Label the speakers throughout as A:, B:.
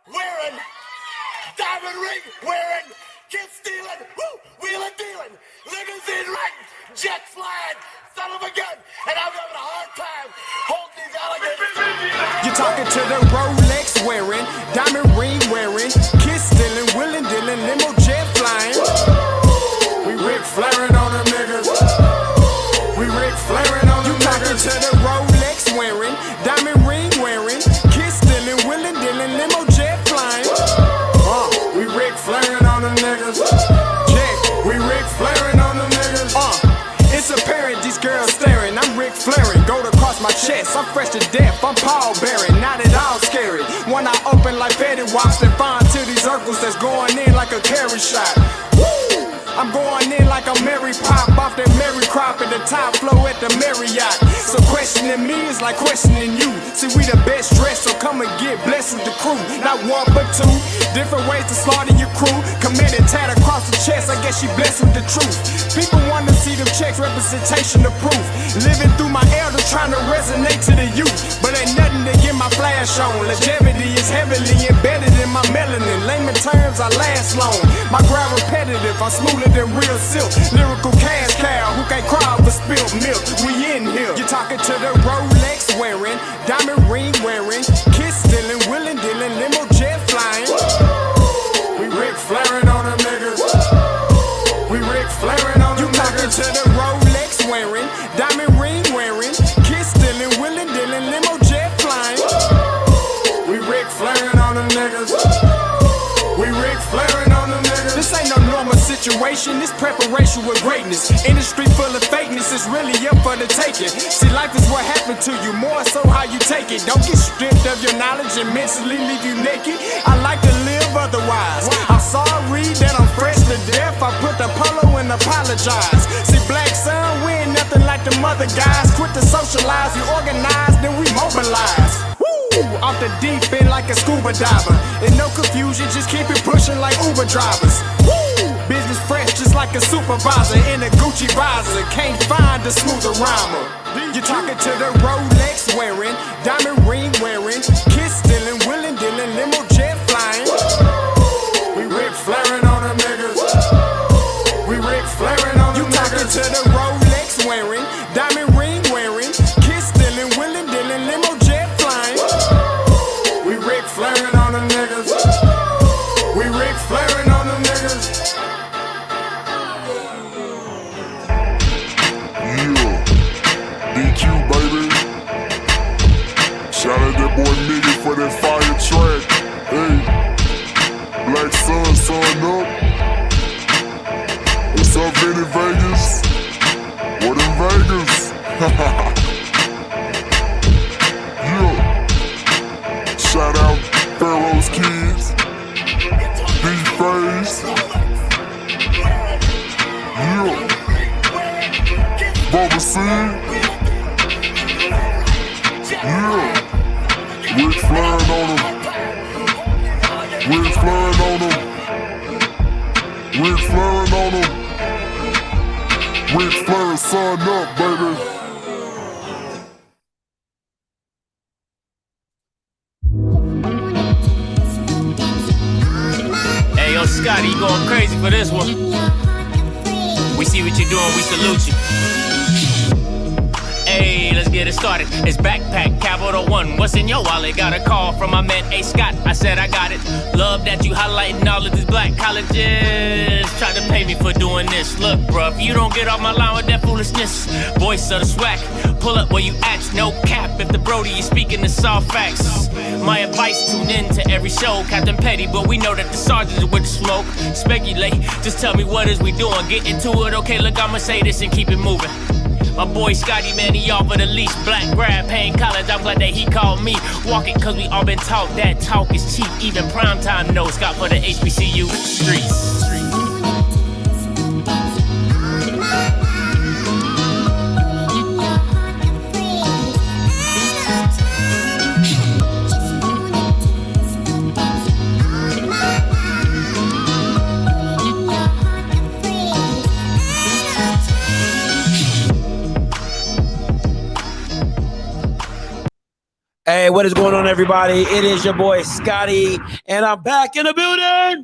A: wearing, diamond ring wearing, kid stealing, wheeling dealing, limousine riding, jet flying, son of a gun, and I'm having a hard time holding these alligators.
B: You're talking to the Rolex wearing, diamond ring wearing, kid stealing, wheeling dealing, limo jet flying. We Ric Flairing on them niggas. We Ric Flairing on them niggas. You talking to the Rolex wearing, diamond ring wearing, kid stealing, wheeling dealing, limo jet flying. We Ric Flairing on them niggas. Check, we Ric Flairing on them niggas. It's apparent these girls staring. I'm Ric Flairing, gold across my chest. I'm fresh to death, I'm Paul Bearing, not at all scary. When I open like Betty Wops, then find to these circles that's going in like a carry shot. Woo! I'm going in like a Mary Pop off that Mary Crop at the top flow at the Marriott. So questioning me is like questioning you. See, we the best dressed, so come and get blessed with the crew. Not one but two, different ways to slaughter your crew. Committed tat across the chest, I guess she blessed with the truth. People want to see them checks, representation of proof. Living through my elders trying to resonate to the youth. But ain't nothing to get my flash on. Longevity is heavily embedded in my melanin. Layman terms, I last long. My grind repetitive, I'm smoother than real silk. Lyrical cash cow who can't cry over spilled milk. We in here. You're talking to the Rolex wearing, diamond ring wearing, kiss stealing, wheeling dealing, limo jet flying. We Ric Flairing on them niggas. We Ric Flairing on them niggas. You talking to the Rolex wearing, diamond ring wearing, kiss stealing, wheeling dealing, limo jet flying. We Ric Flairing on them niggas. We Ric Flairing on them niggas. This ain't no normal situation, this preparation with greatness. Industry full of fakeness, it's really up for the taking. See, life is what happened to you, more so how you take it. Don't get stripped of your knowledge and mentally leave you naked. I like to live otherwise. I'm sorry that I'm fresh to death. I put the polo and apologize. See, black son, we ain't nothing like the mother guys. Quit to socialize, we organize, then we mobilize. Off the deep end like a scuba diver. And no confusion, just keep it pushing like Uber drivers. Woo! Business fresh just like a supervisor in a Gucci visor. Can't find a smoother rhymer. You're talking to the Rolex wearing, diamond ring wearing, kiss stealing, wheeling dealing, limo jet flying. We Ric Flairing on them niggas. We Ric Flairing on them niggas. You talking to the Rolex wearing, diamond ring wearing, kiss stealing, wheeling dealing, limo jet flying. We Ric Flairing on them niggas. We Ric Flairing on them niggas.
C: Yeah, DQ baby. Shout out that boy Nigga for that fire track. Hey, Black Sun, sun up. What's up, Vinny Vegas? What in Vegas? Yeah. Shout out Pharaoh's Kids, D-Phase, yeah, Moseby St, yeah, Ric Flairing on them, Ric Flairing on them, Ric Flairing on them, Ric Flairing sun up, baby.
D: Scotty, you going crazy for this one. We see what you're doing, we salute you. Hey, let's get it started. It's Backpack Capital One. What's in your wallet? Got a call from my man A. Scott. I said I got it. Love that you highlighting all of these black colleges. Try to pay me for doing this. Look, bruh, if you don't get off my line with that foolishness, voice of the swag, pull up where you at. No cap if the Brody is speaking the soft facts. My advice, tune in to every show. Captain Petty, but we know that the sergeant is with the smoke. Speculate, just tell me what is we doing. Get into it, okay, look, I'ma say this and keep it moving. My boy Scotty, man, he offered the least. Black grad, paying college, I'm glad that he called me. Walk it, cause we all been taught that talk is cheap. Even primetime knows Scott for the HBCU streets.
E: Hey, what is going on, everybody? It is your boy Scotty, and I'm back in the building.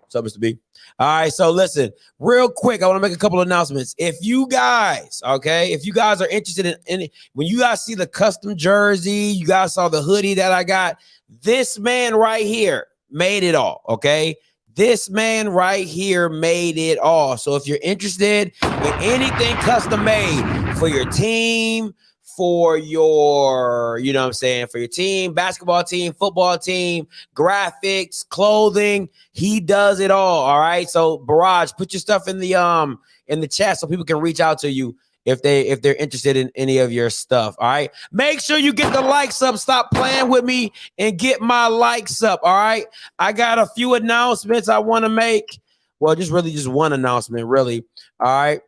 E: What's up, Mr. B? All right, so listen, real quick, I want to make a couple of announcements. If you guys, if you guys are interested in any, when you guys see the custom jersey, you guys saw the hoodie that I got, this man right here made it all, okay? This man right here made it all. So if you're interested in anything custom made for your team, for your, you know what I'm saying, for your team, basketball team, football team, graphics, clothing, he does it all right? So Barrage, put your stuff in the chat so people can reach out to you if they're interested in any of your stuff, all right? Make sure you get the likes up. Stop playing with me and get my likes up, all right? I got a few announcements I want to make. Well, just one announcement, really, all right?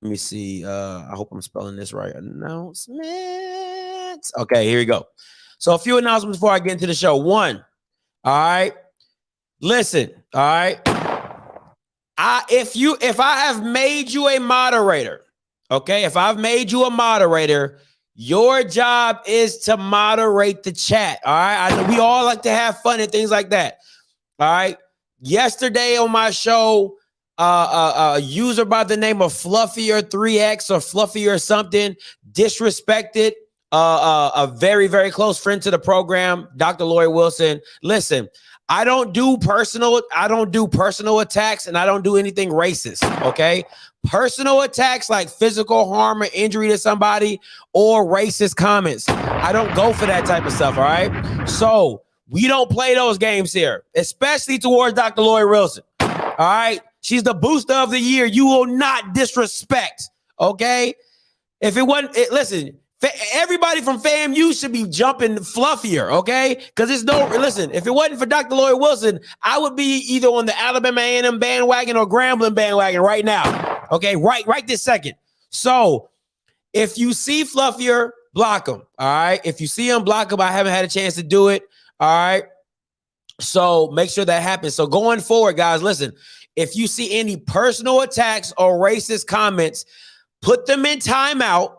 E: Let me see. I hope I'm spelling this right. Announcements. Okay, here we go. So a few announcements before I get into the show. One, all right. Listen, all right. If I have made you a moderator, okay, if I've made you a moderator, your job is to moderate the chat. All right. I know we all like to have fun and things like that. All right. Yesterday on my show, a user by the name of Fluffier3X or Fluffier something disrespected a very, very close friend to the program, Dr. Lori Wilson. Listen, I don't do personal attacks, and I don't do anything racist, okay? Personal attacks like physical harm or injury to somebody or racist comments, I don't go for that type of stuff, all right? So we don't play those games here, especially towards Dr. Lori Wilson, all right? She's the booster of the year. You will not disrespect, okay? If it wasn't, listen, everybody from FAMU should be jumping Fluffier, okay? Because listen, if it wasn't for Dr. Lloyd Wilson, I would be either on the Alabama A&M bandwagon or Grambling bandwagon right now, okay? Right this second. So if you see Fluffier, block him, all right? If you see him, block him. I haven't had a chance to do it, all right? So make sure that happens. So going forward, guys, listen, if you see any personal attacks or racist comments, put them in timeout.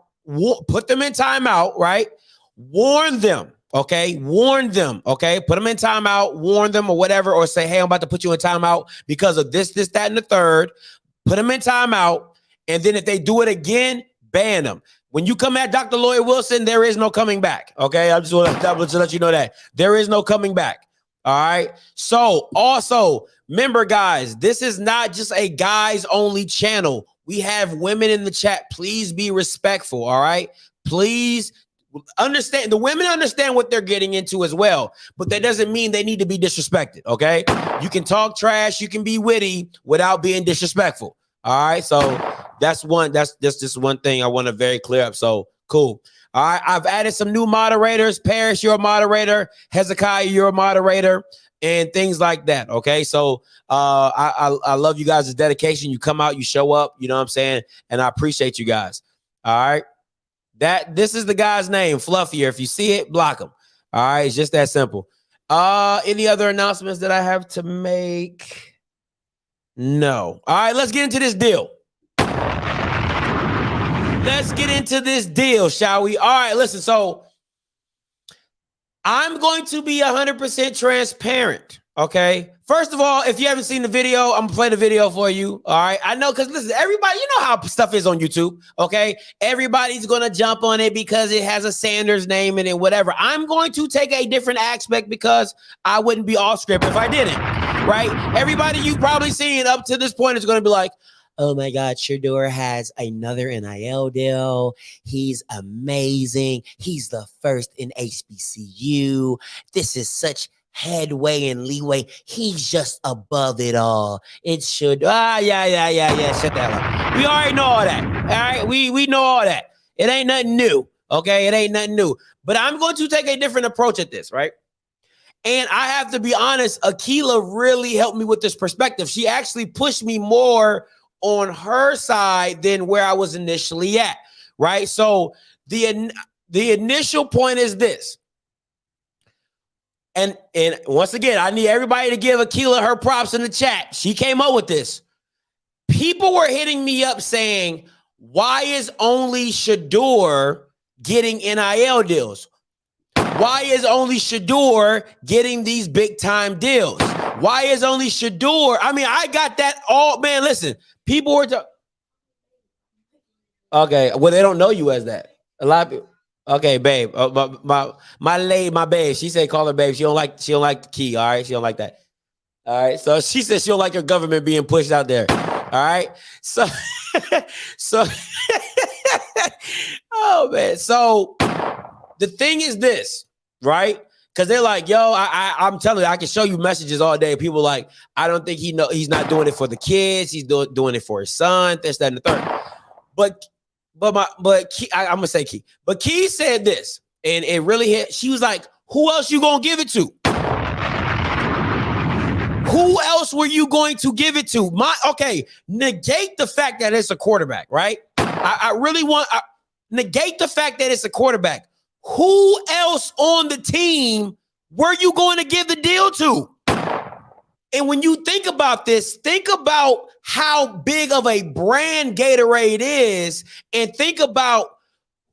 E: Put them in timeout, right? Warn them, okay? Warn them, okay? Put them in timeout, warn them or whatever, or say, hey, I'm about to put you in timeout because of this, that, and the third. Put them in timeout, and then if they do it again, ban them. When you come at Dr. Lloyd Wilson, there is no coming back, okay? I just want to let you know that. There is no coming back, all right? So also, remember, guys, this is not just a guys-only channel. We have women in the chat. Please be respectful, all right? Please understand. The women understand what they're getting into as well, but that doesn't mean they need to be disrespected, okay? You can talk trash, you can be witty without being disrespectful, all right? So that's just one thing I want to very clear up. So cool. All right, I've added some new moderators. Paris, you're a moderator. Hezekiah, you're a moderator. And things like that, okay? So I love you guys' dedication. You come out, you show up, you know what I'm saying? And I appreciate you guys, all right? This is the guy's name, Fluffier. If you see it, block him, all right? It's just that simple. Any other announcements that I have to make? No. All right, let's get into this deal. Let's get into this deal, shall we? All right, listen, so I'm going to be 100% transparent, okay? First of all, if you haven't seen the video, I'm gonna play the video for you, all right? I know, because listen, everybody, you know how stuff is on YouTube, okay? Everybody's gonna jump on it because it has a Sanders name in it, whatever. I'm going to take a different aspect because I wouldn't be off script if I didn't, right? Everybody you probably seen up to this point is gonna be like, oh my God, Shedeur has another NIL deal. He's amazing. He's the first in HBCU. This is such headway and leeway. He's just above it all. It should. Yeah. Shut that up. We already know all that. All right. We know all that. It ain't nothing new. Okay. It ain't nothing new. But I'm going to take a different approach at this, right? And I have to be honest, Akila really helped me with this perspective. She actually pushed me more on her side than where I was initially at, right? So the initial point is this. And once again, I need everybody to give Akila her props in the chat. She came up with this. People were hitting me up saying, why is only Shedeur getting NIL deals? Why is only Shedeur getting these big time deals? Why is only Shedeur? I mean, I got that all, man. Listen, people were okay. Well, they don't know you as that. A lot of people. Okay, babe. My babe. She said call her babe. She don't like the key. All right, she don't like that. All right. So she said she don't like her government being pushed out there. All right. So oh man. So the thing is this, right? Because they're like, yo, I'm telling you, I can show you messages all day. People like, I don't think he's not doing it for the kids. He's doing it for his son. This, that, and the third. But Key, I'm gonna say Key. But Key said this, and it really hit. She was like, who else you gonna give it to? Who else were you going to give it to? Negate the fact that it's a quarterback, right? I really want negate the fact that it's a quarterback. Who else on the team were you going to give the deal to? And when you think about this, think about how big of a brand Gatorade is, and think about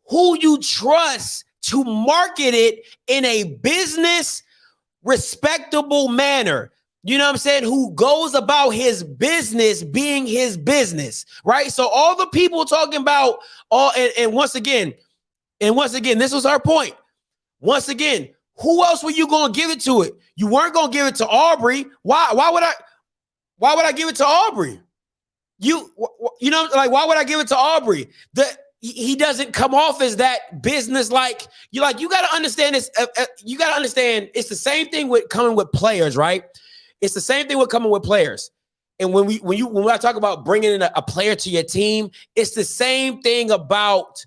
E: who you trust to market it in a business respectable manner. You know what I'm saying? Who goes about his business being his business, right? So all the people talking about and once again, this was our point. Once again, who else were you going to give it to? You weren't going to give it to Aubrey. Why would I give it to Aubrey? You know, like, why would I give it to Aubrey? He doesn't come off as that business like you got to understand this. You got to understand it's the same thing with coming with players, right? It's the same thing with coming with players. And when I talk about bringing in a player to your team, it's the same thing about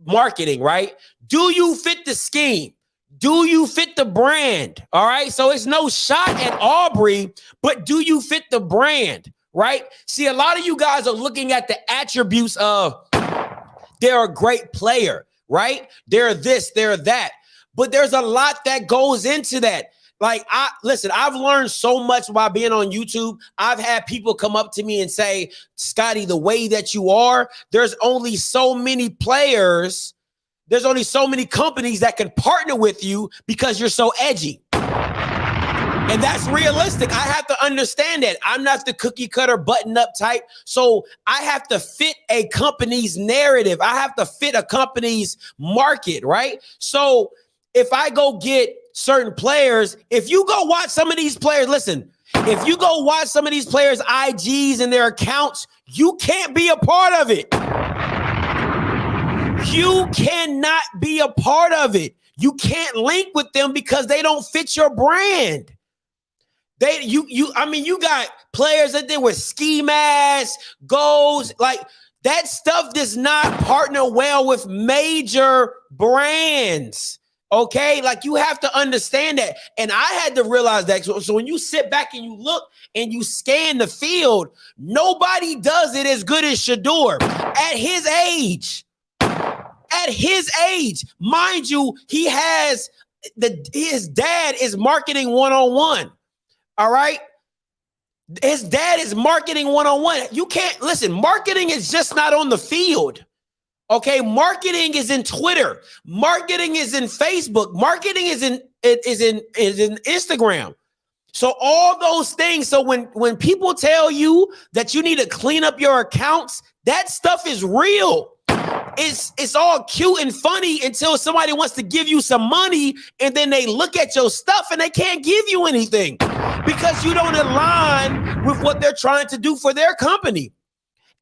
E: marketing, right? Do you fit the scheme? Do you fit the brand? All right. So it's no shot at Aubrey, but do you fit the brand? Right. See, a lot of you guys are looking at the attributes of they're a great player, right? They're this, they're that. But there's a lot that goes into that. Like, I've learned so much by being on YouTube. I've had people come up to me and say, Scotty, the way that you are, there's only so many players. There's only so many companies that can partner with you because you're so edgy. And that's realistic. I have to understand that. I'm not the cookie cutter button up type. So I have to fit a company's narrative. I have to fit a company's market, right? So if I go get certain players, if you go watch some of these players, listen, if you go watch some of these players' IGs and their accounts, you can't be a part of it. You cannot be a part of it. You can't link with them because they don't fit your brand. You got players that there with ski masks, goals, like that stuff does not partner well with major brands. Okay, like you have to understand that. And I had to realize that. So when you sit back and you look and you scan the field, nobody does it as good as Shedeur at his age. At his age, mind you, his dad is marketing one-on-one. All right. His dad is marketing one-on-one. You can't listen. Marketing is just not on the field. Okay. Marketing is in Twitter. Marketing is in Facebook. Marketing is in Instagram. So all those things. So when people tell you that you need to clean up your accounts, that stuff is real. It's all cute and funny until somebody wants to give you some money and then they look at your stuff and they can't give you anything because you don't align with what they're trying to do for their company.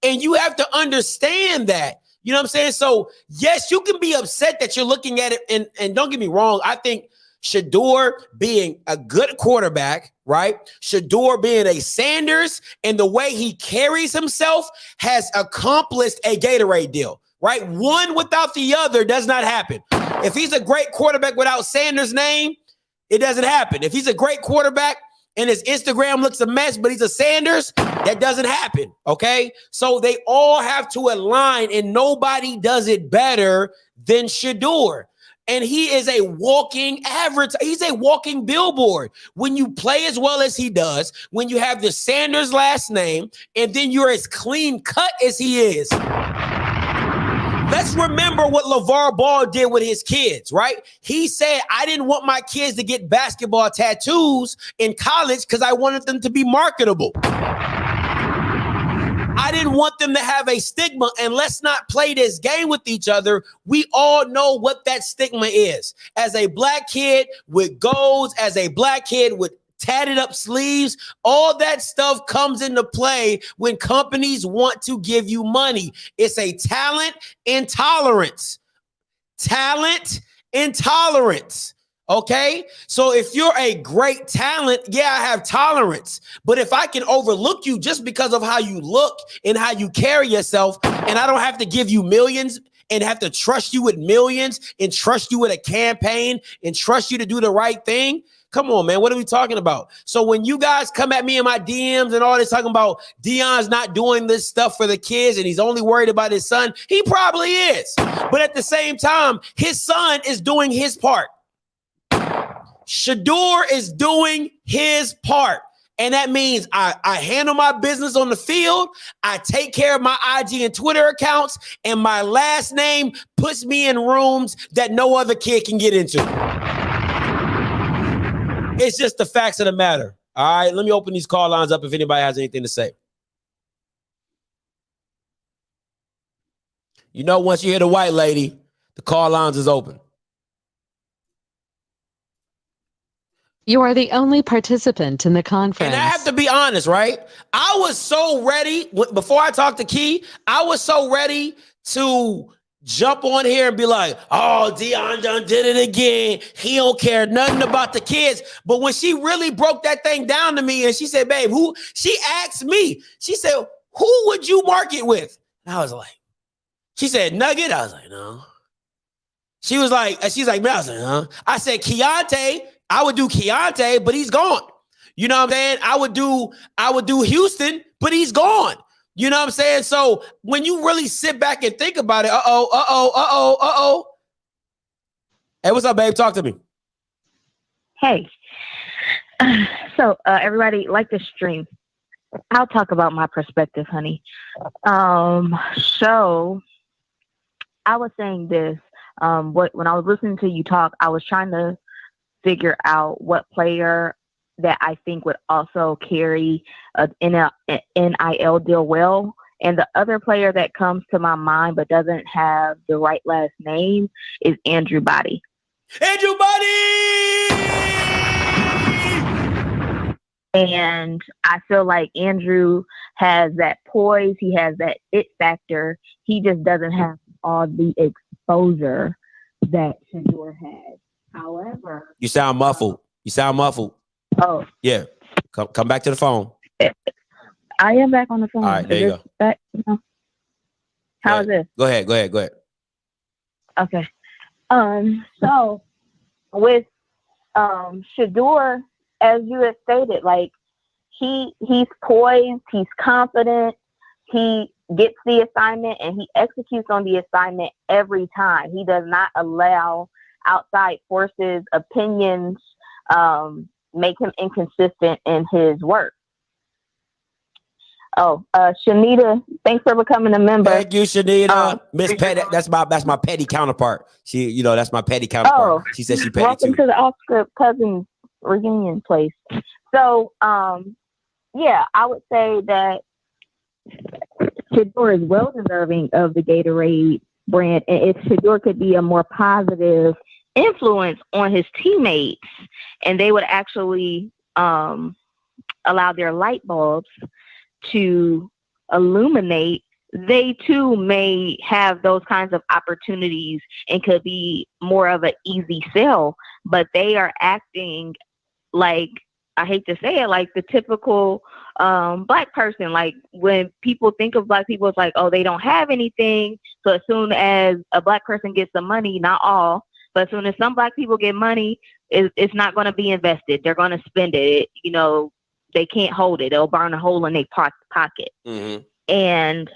E: And you have to understand that. You know what I'm saying? So, yes, you can be upset that you're looking at it. And don't get me wrong. I think Shedeur being a good quarterback, right? Shedeur being a Sanders and the way he carries himself has accomplished a Gatorade deal. Right? One without the other does not happen. If he's a great quarterback without Sanders' name, it doesn't happen. If he's a great quarterback and his Instagram looks a mess, but he's a Sanders, that doesn't happen. Okay? So they all have to align, and nobody does it better than Shedeur. And he is a walking he's a walking billboard. When you play as well as he does, when you have the Sanders last name, and then you're as clean cut as he is. Let's remember what LeVar Ball did with his kids, right? He said, I didn't want my kids to get basketball tattoos in college because I wanted them to be marketable. I didn't want them to have a stigma, and let's not play this game with each other. We all know what that stigma is. As a black kid with goals, as a black kid with tatted up sleeves, all that stuff comes into play when companies want to give you money. It's a talent intolerance. Talent intolerance. Okay, so if you're a great talent, yeah, I have tolerance. But if I can overlook you just because of how you look and how you carry yourself, and I don't have to give you millions and have to trust you with millions and trust you with a campaign and trust you to do the right thing. Come on, man. What are we talking about? So when you guys come at me in my DMs and all this talking about Deion's not doing this stuff for the kids and he's only worried about his son, he probably is. But at the same time, his son is doing his part. Shedeur is doing his part. And that means I handle my business on the field. I take care of my IG and Twitter accounts. And my last name puts me in rooms that no other kid can get into. It's just the facts of the matter. All right, let me open these call lines up if anybody has anything to say. You know, once you hear the white lady, the call lines is open.
F: You are the only participant in the conference.
E: And I have to be honest, right? I was so ready, before I talked to Key, I was so ready to jump on here and be like, oh, Deion done did it again. He don't care nothing about the kids. But when she really broke that thing down to me and she said, babe, she asked me, she said, who would you market with? And I was like, she said, Nugget. I was like, no. She's like, man, I was like, huh? I said, Keontae. I would do Keontae, but he's gone. You know what I'm saying? I would do Houston, but he's gone. You know what I'm saying? So when you really sit back and think about it, Hey, what's up, babe? Talk to me.
G: Hey. So everybody like the stream. I'll talk about my perspective, honey. So I was saying this. When I was listening to you talk, I was trying to figure out what player that I think would also carry an NIL deal well. And the other player that comes to my mind but doesn't have the right last name is Andrew Body.
E: Andrew Body!
G: And I feel like Andrew has that poise. He has that it factor. He just doesn't have all the exposure that Shedeur has. However,
E: you sound muffled.
G: Oh,
E: yeah. Come back to the phone.
G: I am back on the phone.
E: All right, there you go.
G: Back, How is this?
E: Go ahead.
G: Okay. So with Shedeur, as you have stated, like he's poised, he's confident, he gets the assignment and he executes on the assignment every time. He does not allow outside forces, opinions, make him inconsistent in his work. Oh, Shanita, thanks for becoming a member.
E: Thank you, Shanita. Miss Petty, that's my petty counterpart. She, that's my petty counterpart. She said she petty
G: welcome
E: too.
G: to the OFFScript Cousins reunion place. So, yeah, I would say that Shedeur is well deserving of the Gatorade brand, and if Shedeur could be a more positive influence on his teammates, and they would actually allow their light bulbs to illuminate, they too may have those kinds of opportunities and could be more of an easy sell. But they are acting like, I hate to say it, like the typical Black person. Like when people think of Black people, it's like, oh, they don't have anything. So as soon as a Black person gets some money, not all, but as soon as some Black people get money, it's not going to be invested. They're going to spend it. They can't hold it. They'll burn a hole in their pocket. Mm-hmm. And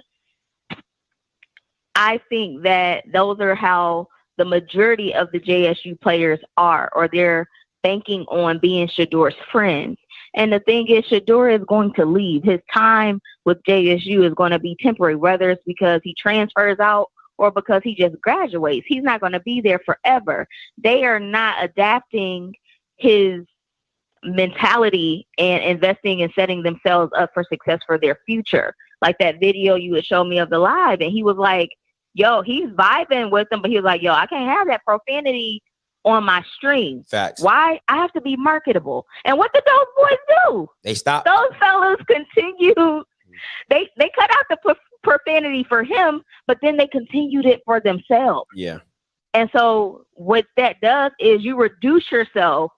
G: I think that those are how the majority of the JSU players are, or they're banking on being Shedeur's friends. And the thing is, Shedeur is going to leave. His time with JSU is going to be temporary, whether it's because he transfers out or because he just graduates. He's not going to be there forever. They are not adapting his mentality and investing and setting themselves up for success for their future. Like that video you would show me of the live, and he was like, yo, he's vibing with them, but he was like, yo, I can't have that profanity on my stream.
E: Facts.
G: Why? I have to be marketable. And what did those boys do?
E: They stopped.
G: Those fellas continue. They cut out the profanity for him, but then they continued it for themselves.
E: Yeah.
G: And so what that does is you reduce yourself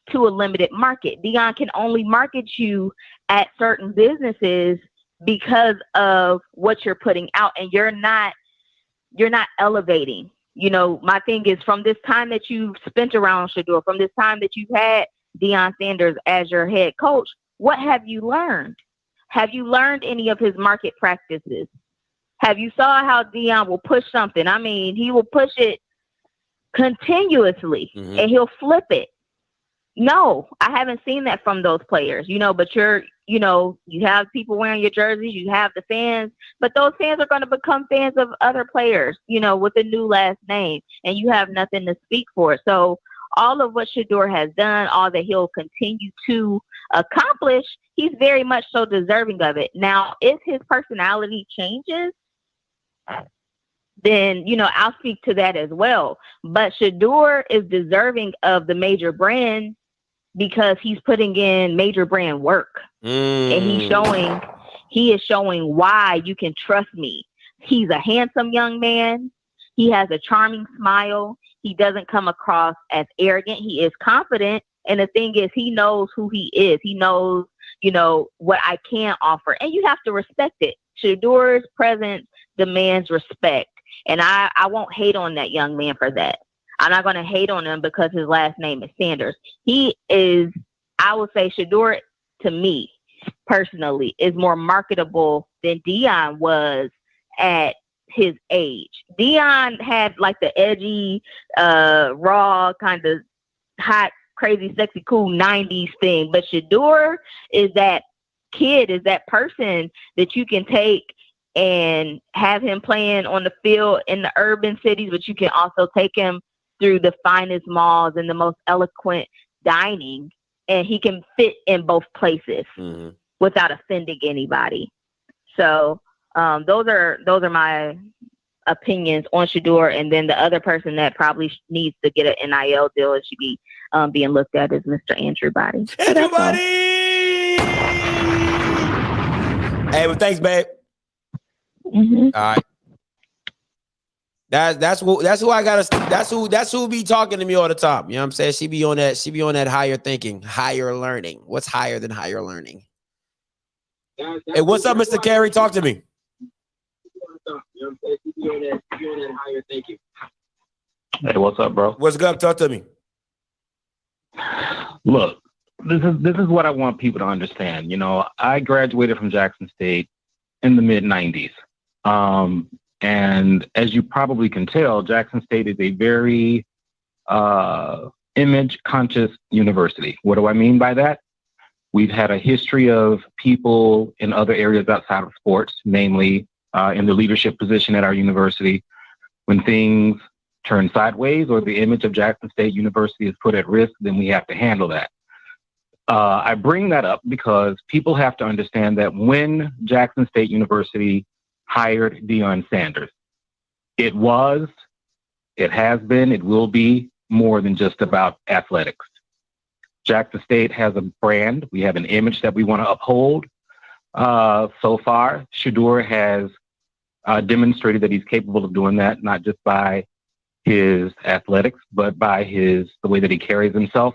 G: to a limited market. Dion can only market you at certain businesses because of what you're putting out, and you're not elevating. You know, my thing is, from this time that you've spent around Shedeur, from this time that you've had Deion Sanders as your head coach, what have you learned? Have you learned any of his market practices? Have you saw how Deion will push something? I mean, he will push it continuously and he'll flip it. No, I haven't seen that from those players, you know, but you have people wearing your jerseys, you have the fans, but those fans are going to become fans of other players, you know, with a new last name, and you have nothing to speak for. So all of what Shedeur has done, all that he'll continue to accomplish, he's very much so deserving of it. Now, if his personality changes, then, you know, I'll speak to that as well. But Shedeur is deserving of the major brand because he's putting in major brand work. And he is showing why you can trust me. He's a handsome young man. He has a charming smile. He doesn't come across as arrogant. He is confident. And the thing is, he knows who he is. He knows, you know, what I can offer. And you have to respect it. Shedeur's presence demands respect. And I won't hate on that young man for that. I'm not going to hate on him because his last name is Sanders. He is, I would say, Shedeur, to me personally, is more marketable than Deion was at his age. Deion had like the edgy, raw, kind of hot, crazy, sexy, cool 90s thing. But Shedeur is that kid, is that person that you can take and have him playing on the field in the urban cities, but you can also take him through the finest malls and the most eloquent dining, and he can fit in both places without offending anybody. So those are my opinions on Shedeur. And then the other person that probably needs to get an NIL deal and should be being looked at is Mr. Andrew Body.
E: Andrew Body! Hey, well, thanks, babe. All right. That's who I gotta. That's who be talking to me all the time. You know what I'm saying? She be on that higher thinking, higher learning. What's higher than higher learning? Hey, what's up, Mr. Carey? Talk to me.
H: Hey, what's up, bro?
E: What's good? Talk to me.
H: Look, this is what I want people to understand. You know, I graduated from Jackson State in the mid-90s. And as you probably can tell, Jackson State is a very image-conscious university. What do I mean by that? We've had a history of people in other areas outside of sports, namely in the leadership position at our university. When things turn sideways or the image of Jackson State University is put at risk, then we have to handle that. I bring that up because people have to understand that when Jackson State University hired Deion Sanders, it has been, it will be more than just about athletics. Jackson State has a brand. We have an image that we want to uphold. So far, Shedeur has demonstrated that he's capable of doing that, not just by his athletics, but by the way that he carries himself.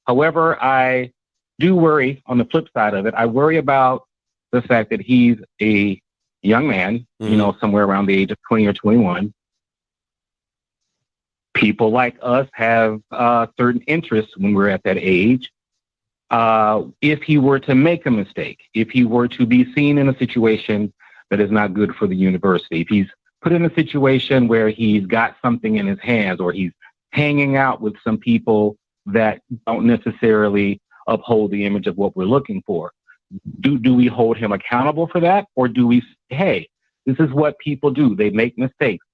H: However, I do worry on the flip side of it. I worry about the fact that he's a young man, you know, somewhere around the age of 20 or 21. People like us have certain interests when we're at that age. If he were to make a mistake, if he were to be seen in a situation that is not good for the university, if he's put in a situation where he's got something in his hands or he's hanging out with some people that don't necessarily uphold the image of what we're looking for, do we hold him accountable for that? Or do we say, hey, this is what people do. They make mistakes.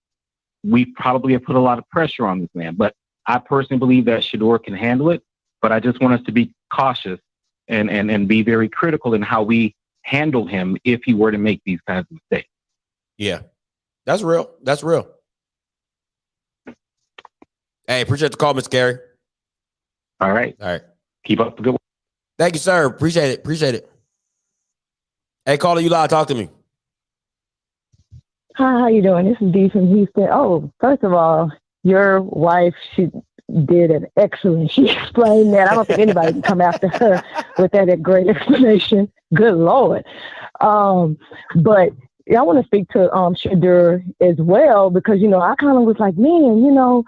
H: we probably have put a lot of pressure on this man. But I personally believe that Shedeur can handle it. But I just want us to be cautious and be very critical in how we handle him if he were to make these kinds of mistakes.
E: Yeah, that's real. That's real. Hey, appreciate the call, Mr. Gary.
H: All right.
E: All right.
H: Keep up the good work.
E: Thank you, sir. Appreciate it. Appreciate it. Hey, caller, you live. Talk to me.
I: Hi, how you doing? This is Dee from Houston. Oh, first of all, your wife, she did an excellent. She explained that. I don't think anybody can come after her with that great explanation. Good Lord. But I want to speak to Shedeur as well, because, I kind of was like, man,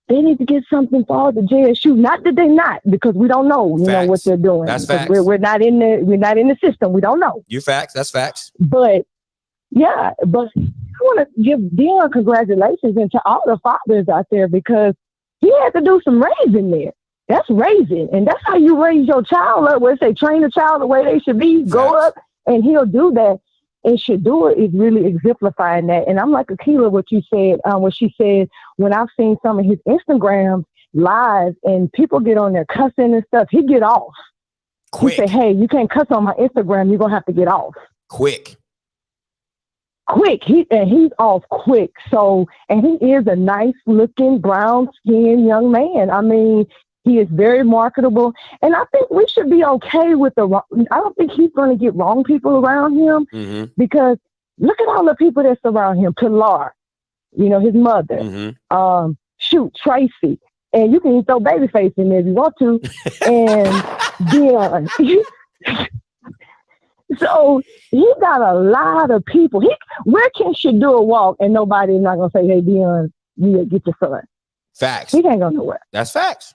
I: they need to get something for all the JSU. Not that they not, because we don't know, what they're doing.
E: That's facts.
I: We're not in the system. We don't know.
E: You facts. That's facts.
I: But yeah, but I want to give Dion congratulations and to all the fathers out there, because he had to do some raising there. That's raising, and that's how you raise your child up. Where they train a child the way they should be, go up, and he'll do that. And Shedeur is really exemplifying that. And I'm like Akila, what you said, what she said, when I've seen some of his Instagram live and people get on there cussing and stuff, he get off. Quick. He said, hey, you can't cuss on my Instagram. You're going to have to get off. Quick. He's off quick. So, and he is a nice looking, brown skinned young man. I mean, he is very marketable. And I think we should be okay with I don't think he's going to get wrong people around him, because look at all the people that surround him. Pilar, his mother, Tracy. And you can even throw Babyface in there if you want to. And Dion. So he got a lot of people. Where can Shedeur walk and nobody's not going to say, hey, Dion, you get your son? Facts. He can't go nowhere. That's facts.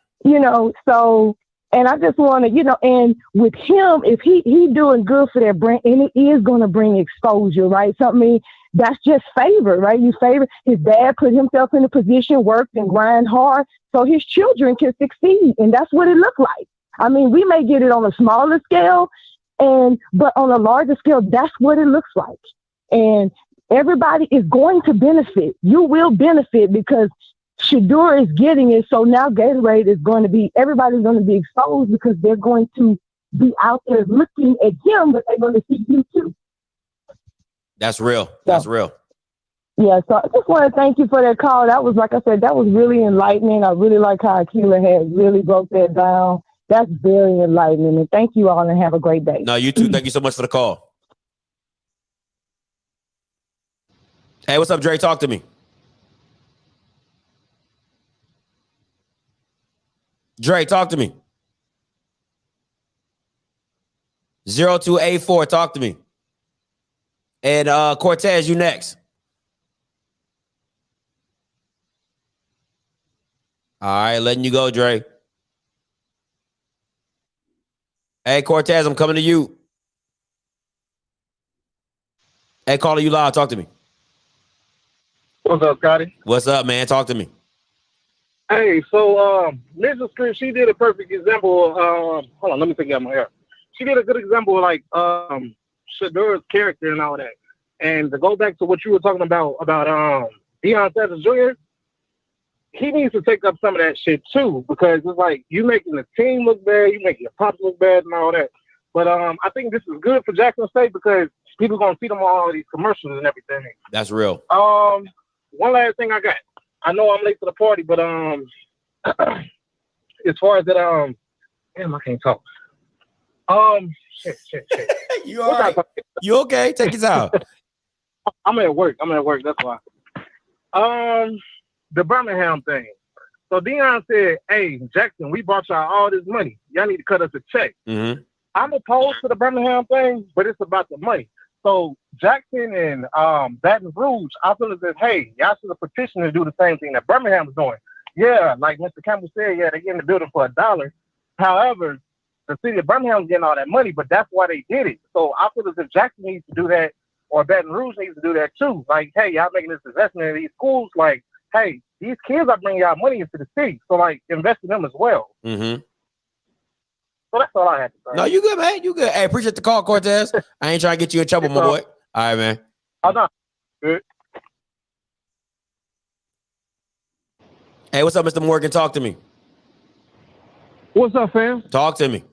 I: So, and I just want to, and with him, if he doing good for that brand, and it is going to bring exposure, right? So, I mean, that's just favor, right? You favor. His dad put himself in a position, worked and grind hard so his children can succeed. And that's what it looked like. I mean, we may get it on a smaller scale, but on a larger scale, that's what it looks like. And everybody is going to benefit. You will benefit because Shedeur is getting it. So now Gatorade is going to be, everybody's going to be exposed because they're going to be out there looking at him, but they're going to see you too. That's real. That's real. Yeah. So I just want to thank you for that call. That was, like I said, that was really enlightening. I really like how Akila had really broke that down. That's very enlightening. And thank you all and have a great day.
E: No, you too. Thank you so much for the call. Hey, what's up, Dre? Talk to me. Dre, talk to me. 0284, talk to me. And Cortez, you next. All right, letting you go, Dre. Hey, Cortez, I'm coming to you. Hey, caller, you live. Talk to me.
J: What's up, Scotty?
E: What's up, man? Talk to me.
J: Hey, so Mrs. Script, she did a perfect example. Hold on, let me take out my hair. She did a good example of like Shedeur's character and all that. And to go back to what you were talking about Deion Sanders Jr., he needs to take up some of that shit too, because it's like you making the team look bad, you making your pops look bad and all that. But I think this is good for Jackson State because people are gonna see them on all these commercials and everything.
E: That's real.
J: One last thing I got. I know I'm late to the party, but as far as that damn, I can't talk. Shit.
E: You all right? You okay? Take it out.
J: I'm at work. That's why. The Birmingham thing. So Dion said, hey, Jackson, we brought y'all all this money. Y'all need to cut us a check.
E: Mm-hmm.
J: I'm opposed to the Birmingham thing, but it's about the money. So Jackson and Baton Rouge, I feel as if, hey, y'all should have petitioned to do the same thing that Birmingham is doing. Yeah, like Mr. Campbell said, yeah, they get in the building for $1. However, the city of Birmingham is getting all that money, but that's why they did it. So I feel as if Jackson needs to do that, or Baton Rouge needs to do that too. Like, hey, y'all making this investment in these schools. Like, hey, these kids are bringing y'all money into the city. So, like, invest in them as well.
E: Mm-hmm.
J: So that's all I had to say.
E: No, you good, man. You good. Hey, appreciate the call, Cortez. I ain't trying to get you in trouble, my boy. All right, man.
J: Oh, no. Good.
E: Hey, what's up, Mr. Morgan? Talk to me.
K: What's up, fam?
E: Talk to me.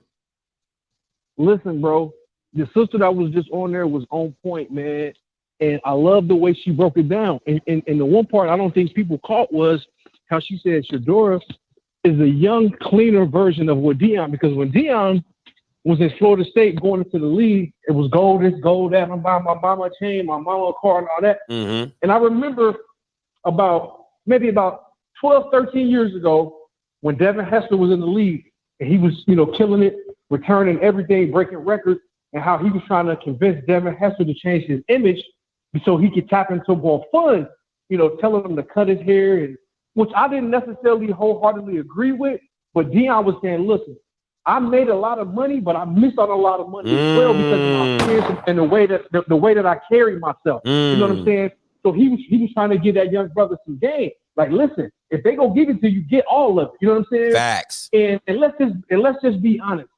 K: Listen, bro, the sister that was just on there was on point, man. And I love the way she broke it down. And the one part I don't think people caught was how she said Shedeur is a young, cleaner version of what Deion, because when Deion was in Florida State going into the league, it was gold this, gold that. I'm buying my mama a chain, my mama a car, and all that.
E: Mm-hmm.
K: And I remember maybe about 12, 13 years ago when Devin Hester was in the league and he was, killing it, returning everything, breaking records, and how he was trying to convince Devin Hester to change his image so he could tap into more fun, telling him to cut his hair, and which I didn't necessarily wholeheartedly agree with, but Deion was saying, listen, I made a lot of money, but I missed out on a lot of money as well because of my appearance and the way that I carry myself. You know what I'm saying? So he was trying to give that young brother some game. Like, listen, if they gonna give it to you, get all of it. You know what I'm saying?
E: Facts.
K: And let's just be honest.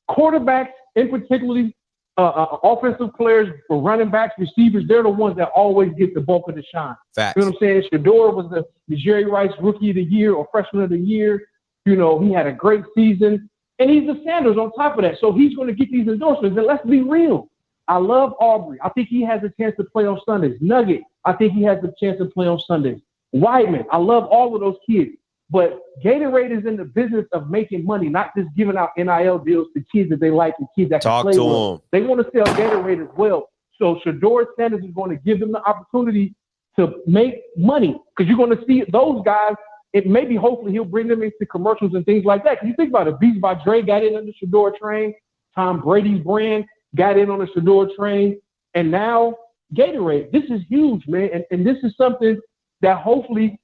K: Quarterbacks, in particularly offensive players, for running backs, receivers, they're the ones that always get the bulk of the shine.
E: Facts.
K: You know what I'm saying? Shedeur was the Jerry Rice Rookie of the Year or Freshman of the Year. He had a great season. And he's the Sanders on top of that. So he's going to get these endorsements. And let's be real. I love Aubrey. I think he has a chance to play on Sundays. Nugget, I think he has a chance to play on Sundays. Whiteman, I love all of those kids. But Gatorade is in the business of making money, not just giving out NIL deals to kids that they like and kids that can play well. They want to sell Gatorade as well. So Shedeur Sanders is going to give them the opportunity to make money because you're going to see those guys. It maybe hopefully he'll bring them into commercials and things like that. Because you think about it, Beats by Dre got in on the Shedeur train. Tom Brady's brand got in on the Shedeur train. And now Gatorade. This is huge, man. And this is something that hopefully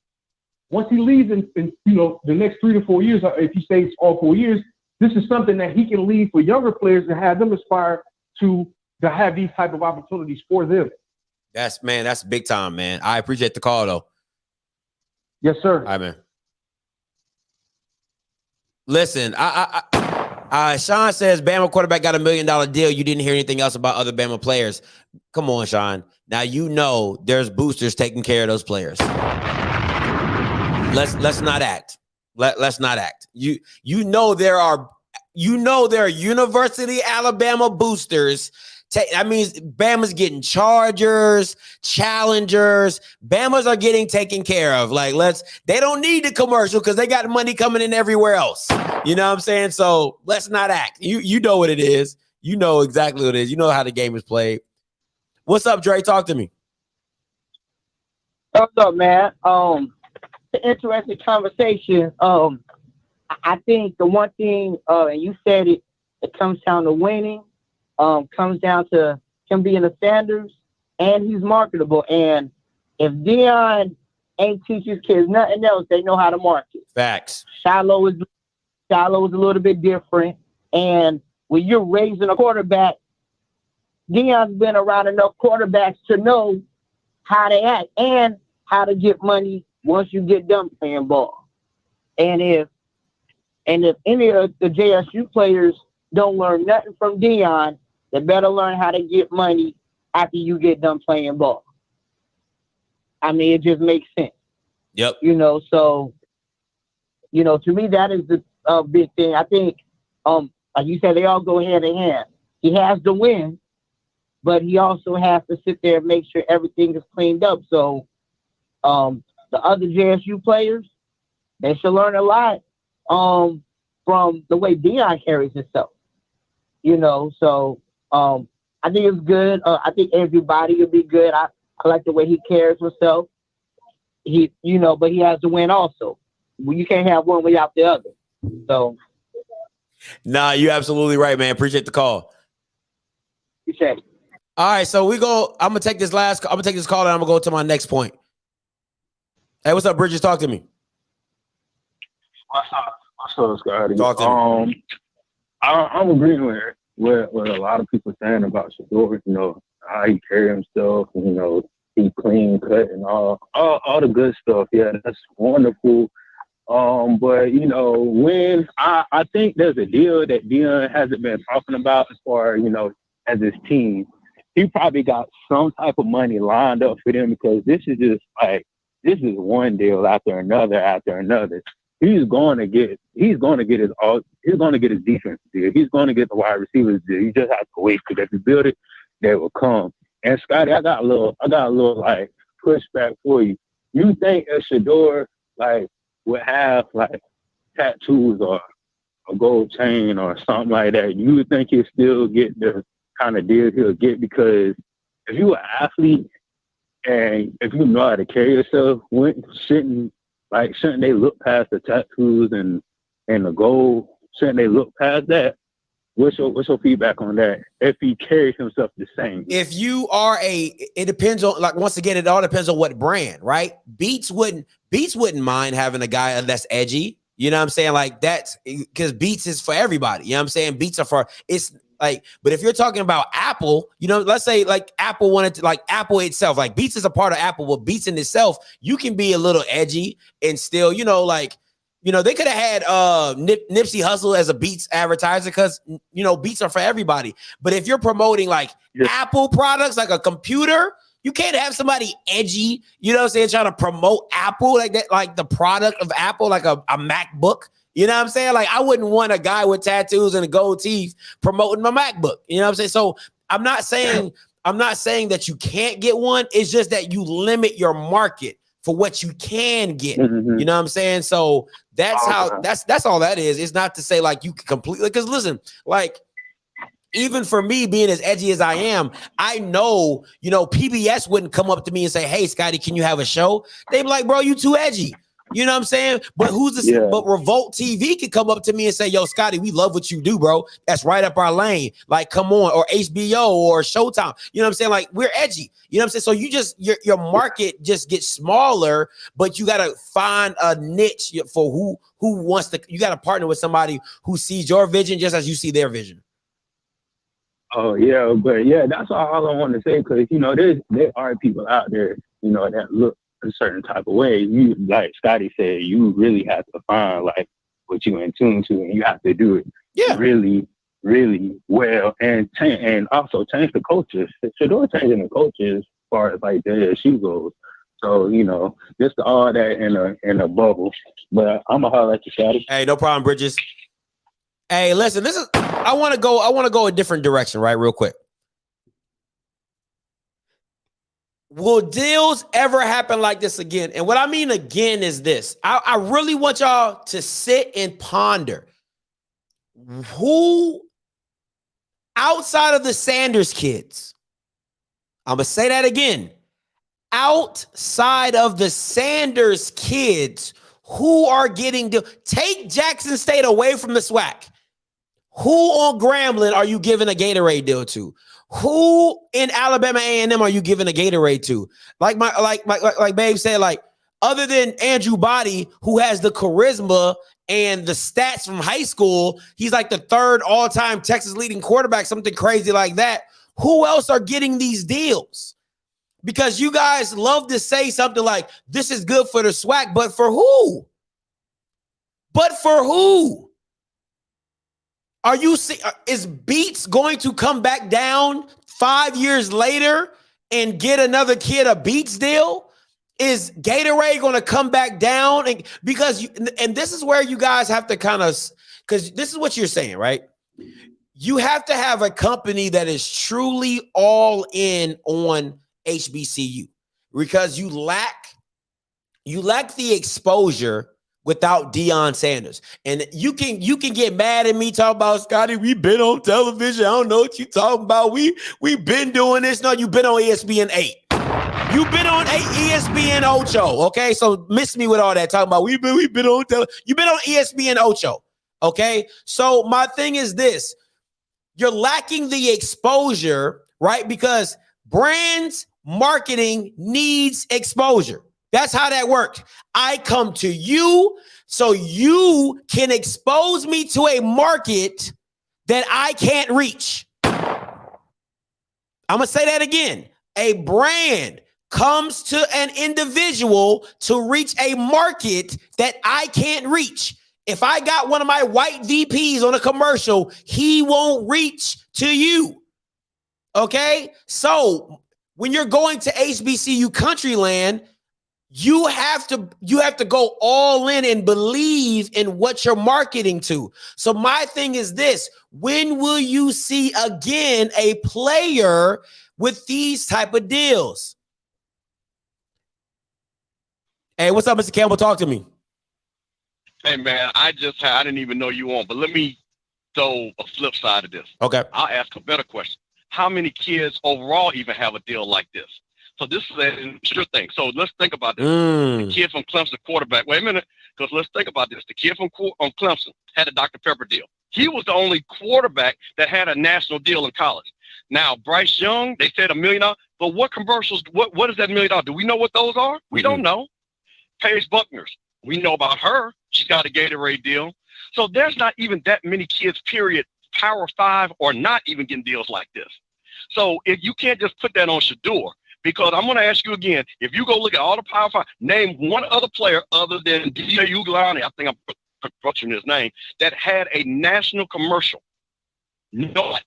K: once he leaves in the next 3 to 4 years, if he stays all 4 years, this is something that he can leave for younger players and have them aspire to have these type of opportunities for them.
E: That's big time, man. I appreciate the call, though.
K: Yes, sir.
E: All right, man. Listen, Sean says Bama quarterback got $1 million deal. You didn't hear anything else about other Bama players. Come on, Sean. Now there's boosters taking care of those players. Let's not act. Let's not act. There are University Alabama boosters. That means Bama's getting Chargers, Challengers. Bama's are getting taken care of. They don't need the commercial because they got money coming in everywhere else. You know what I'm saying? So let's not act. You know what it is. You know exactly what it is. You know how the game is played. What's up, Dre? Talk to me.
L: What's up, man? It's an interesting conversation. I think the one thing, and you said it comes down to winning. Comes down to him being a Sanders, and he's marketable. And if Deion ain't teach his kids nothing else, they know how to market.
E: Facts.
L: Shiloh is a little bit different. And when you're raising a quarterback, Deion's been around enough quarterbacks to know how to act and how to get money once you get done playing ball. And if any of the JSU players don't learn nothing from Deion, they better learn how to get money after you get done playing ball. I mean, it just makes sense.
E: Yep.
L: So, to me, that is the big thing. I think, like you said, they all go hand in hand. He has to win, but he also has to sit there and make sure everything is cleaned up. So, the other JSU players, they should learn a lot from the way Deion carries himself. So I think it's good. I think everybody will be good. I like the way he carries himself. But he has to win also. You can't have one without the other. So.
E: Nah, you're absolutely right, man. Appreciate the call.
L: Appreciate it.
E: All right, so I'm gonna take this call and I'm gonna go to my next point. Hey, what's up, Bridges? Talk to me.
M: What's up, Scotty?
E: Talk to me.
M: I'm agreeing with what a lot of people saying about Shedeur, how he carry himself, he clean cut and all the good stuff. Yeah, that's wonderful. But when I think there's a deal that Deion hasn't been talking about as far, as his team, he probably got some type of money lined up for them because this is just like this is one deal after another. He's going to get his defense deal. He's going to get the wide receivers deal. You just have to wait, because if you build it, they will come. And Scotty, I got a little like pushback for you. You think a Shedeur like would have like tattoos or a gold chain or something like that? You would think he'll still get the kind of deal he'll get, because if you're an athlete and if you know how to carry yourself, shouldn't they look past the tattoos and the gold? Shouldn't they look past that? What's your feedback on that? If he carries himself the same,
E: if you are it depends on, like, once again, it all depends on what brand, right? Beats wouldn't mind having a guy that's edgy. You know what I'm saying? Like, that's because Beats is for everybody. You know what I'm saying? Beats are for, it's like, but if you're talking about Apple, you know, let's say like Apple wanted to, like Apple itself, like Beats is a part of Apple, but Beats in itself, you can be a little edgy and still, you know, like, you know, they could have had Nipsey Hussle as a Beats advertiser, because, you know, Beats are for everybody. But if you're promoting like Apple products, like a computer, you can't have somebody edgy, you know what I'm saying, trying to promote Apple like that, like the product of Apple, like a MacBook. You know what I'm saying? Like, I wouldn't want a guy with tattoos and a gold teeth promoting my MacBook. You know what I'm saying? So I'm not saying that you can't get one. It's just that you limit your market for what you can get.
M: Mm-hmm.
E: You know what I'm saying? So that's that's all that is. It's not to say like you can completely, because listen, like, even for me being as edgy as I am, I know, you know, PBS wouldn't come up to me and say, "Hey, Scotty, can you have a show?" They'd be like, "Bro, you too edgy." You know what I'm saying? But but Revolt TV could come up to me and say, "Yo, Scotty, we love what you do, bro. That's right up our lane. Like, come on," or HBO or Showtime. You know what I'm saying? Like, we're edgy. You know what I'm saying? So you just, your market just gets smaller, but you got to find a niche for who wants to, you got to partner with somebody who sees your vision just as you see their vision.
M: Oh yeah, but yeah, that's all I want to say, because, you know, there are people out there, you know, that look a certain type of way. You, like Scotty said, you really have to find like what you're in tune to, and you have to do it really, really well, and also change the culture. Shedeur changing the culture as far as like the shoe goes. So, you know, just all that in a bubble. But I'm gonna holler at you, Scotty.
E: Hey, no problem, Bridges. Hey, listen, I want to go a different direction, right? Real quick. Will deals ever happen like this again? And what I mean again is this. I really want y'all to sit and ponder who outside of the Sanders kids, I'm going to say that again, outside of the Sanders kids who are getting take Jackson State away from the SWAC. Who on Grambling are you giving a Gatorade deal to? Who in Alabama A&M are you giving a Gatorade to? Like Babe said, like, other than Andrew Body, who has the charisma and the stats from high school, he's like the third all-time Texas leading quarterback, something crazy like that. Who else are getting these deals? Because you guys love to say something like, this is good for the SWAC, but for who? But for who? Are you is Beats going to come back down 5 years later and get another kid a Beats deal? Is Gatorade going to come back down? And because and this is where you guys have to kind of, because this is what you're saying, right? You have to have a company that is truly all in on HBCU, because you lack the exposure without Deion Sanders. And you can get mad at me talking about, Scotty, we've been on television. I don't know what you talking about. We've been doing this. No, you've been on ESPN 8. You've been on ESPN Ocho. Okay, so miss me with all that talking about we've been on television. You've been on ESPN Ocho. Okay, so my thing is this: you're lacking the exposure, right? Because brands marketing needs exposure. That's how that works. I come to you so you can expose me to a market that I can't reach. I'm going to say that again. A brand comes to an individual to reach a market that I can't reach. If I got one of my white VPs on a commercial, he won't reach to you. Okay? So when you're going to HBCU Countryland, You have to go all in and believe in what you're marketing to. So my thing is this: when will you see again a player with these type of deals? Hey, what's up, Mr. Campbell? Talk to me.
N: Hey man, I didn't even know you on, but let me throw a flip side of this.
E: Okay.
N: I'll ask a better question. How many kids overall even have a deal like this? So this is a sure thing. So let's think about this. The kid from Clemson, quarterback. Wait a minute, because let's think about this. The kid from Clemson had a Dr. Pepper deal. He was the only quarterback that had a national deal in college. Now, Bryce Young, they said $1 million. But what commercials, what is that $1 million? Do we know what those are? We don't know. Paige Buckner's, we know about her. She's got a Gatorade deal. So there's not even that many kids, period, Power 5 or not even getting deals like this. So if you can't just put that on Shedeur, because I'm going to ask you again, if you go look at all the Power 5, name one other player other than DJ Ugalani, I think I'm butchering his name, that had a national commercial. No,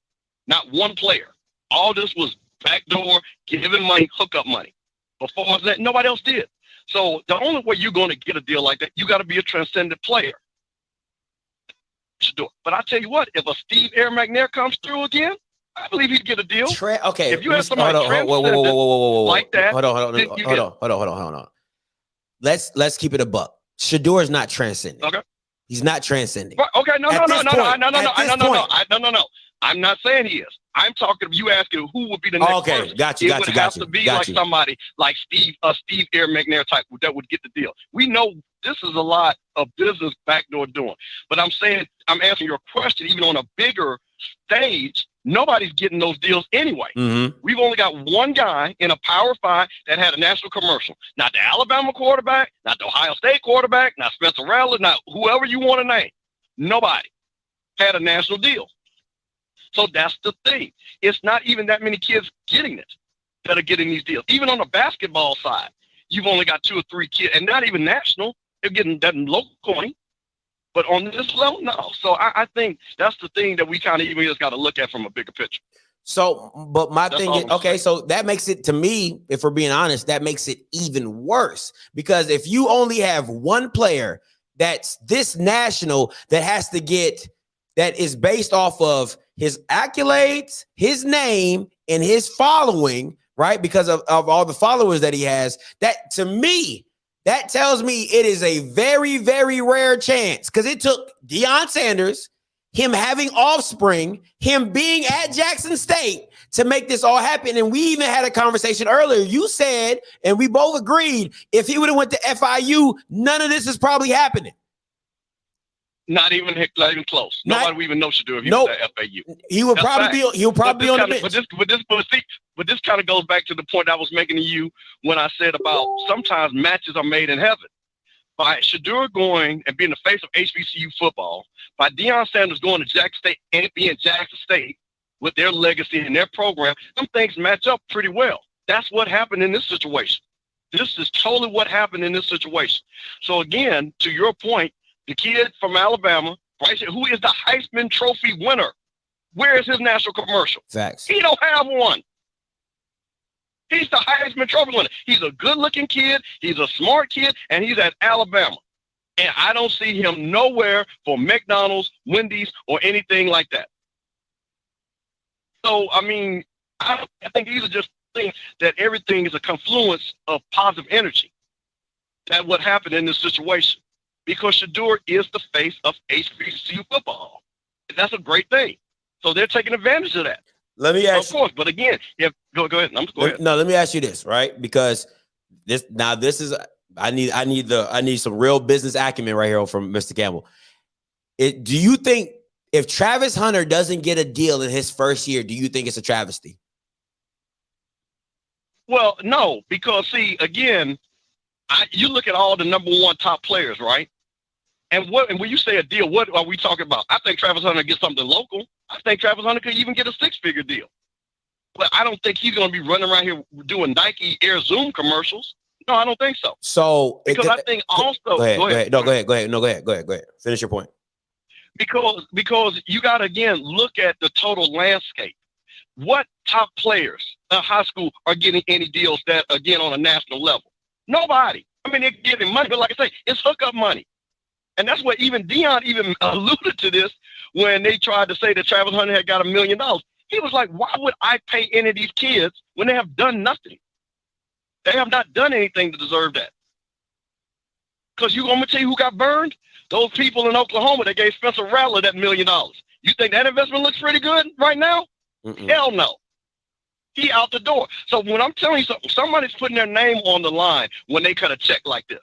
N: not one player. All this was backdoor, giving money, hookup money. Before that, nobody else did. So the only way you're going to get a deal like that, you got to be a transcendent player. But I tell you what, if a Steve Air McNair comes through again, I believe he'd get a deal.
E: Okay.
N: If you have somebody like that,
E: hold on. Let's keep it a buck. Shedeur is not transcending.
N: Okay.
E: He's not transcending.
N: Okay. No. I'm not saying he is. I'm talking. You asking who would be the next person.
E: Got you.
N: It would have to be like somebody like Steve Air McNair type that would get the deal. We know this is a lot of business backdoor doing. But I'm saying, I'm answering your question, even on a bigger stage, nobody's getting those deals anyway. We've only got one guy in a Power 5 that had a national commercial. Not the Alabama quarterback, not the Ohio State quarterback, not Spencer Rattler, not whoever you want to name. Nobody had a national deal. So that's the thing. It's not even that many kids getting it that are getting these deals. Even on the basketball side, you've only got 2 or 3 kids, and not even national. They're getting that local coin. But on this level, no. So I think that's the thing that we kind of even just got to look at from a bigger picture.
E: So, but my thing is, okay, so that makes it, to me, if we're being honest, that makes it even worse. Because if you only have one player that's this national that has to get, that is based off of his accolades, his name, and his following, right? Because of all the followers that he has, that to me, that tells me it is a very, very rare chance, because it took Deion Sanders, him having offspring, him being at Jackson State to make this all happen. And we even had a conversation earlier. You said, and we both agreed, if he would have went to FIU, none of this is probably happening.
N: Not even close. Nobody would even know Shedeur if he was at FAU.
E: He would probably be on the bench.
N: But this kind of goes back to the point I was making to you when I said about sometimes matches are made in heaven. By Shedeur going and being the face of HBCU football, by Deion Sanders going to Jackson State and being Jackson State with their legacy and their program, some things match up pretty well. That's what happened in this situation. This is totally what happened in this situation. So again, to your point, the kid from Alabama, Bryce, who is the Heisman Trophy winner, where is his national commercial?
E: Facts.
N: He don't have one. He's the Heisman Trophy winner. He's a good-looking kid. He's a smart kid, and he's at Alabama. And I don't see him nowhere for McDonald's, Wendy's, or anything like that. So, I mean, I think these are just things that everything is a confluence of positive energy. That's what happened in this situation. Because Shedeur is the face of HBCU football. And that's a gret thing. So they're taking advantage of that.
E: Let me ask.
N: Of course, but again, go ahead. Go ahead.
E: No, let me ask you this, right? Because this is I need some real business acumen right here from Mr. Campbell. Do you think if Travis Hunter doesn't get a deal in his first year, do you think it's a travesty?
N: Well, no, because see, again, you look at all the number 1 top players, right? And when you say a deal, what are we talking about? I think Travis Hunter gets something local. I think Travis Hunter could even get a 6-figure deal. But I don't think he's going to be running around here doing Nike Air Zoom commercials. No, I don't think so.
E: So
N: because I think also
E: go ahead. Go ahead. Finish your point.
N: Because you got to again look at the total landscape. What top players in high school are getting any deals that again on a national level? Nobody. I mean, they're giving money, but like I say, it's hookup money. And that's what even Dion even alluded to this when they tried to say that Travis Hunter had got $1 million. He was like, why would I pay any of these kids when they have done nothing? They have not done anything to deserve that. Because I'm going to tell you who got burned? Those people in Oklahoma that gave Spencer Rattler that $1 million. You think that investment looks pretty good right now? Hell no. He out the door. So when I'm telling you something, somebody's putting their name on the line when they cut a check like this.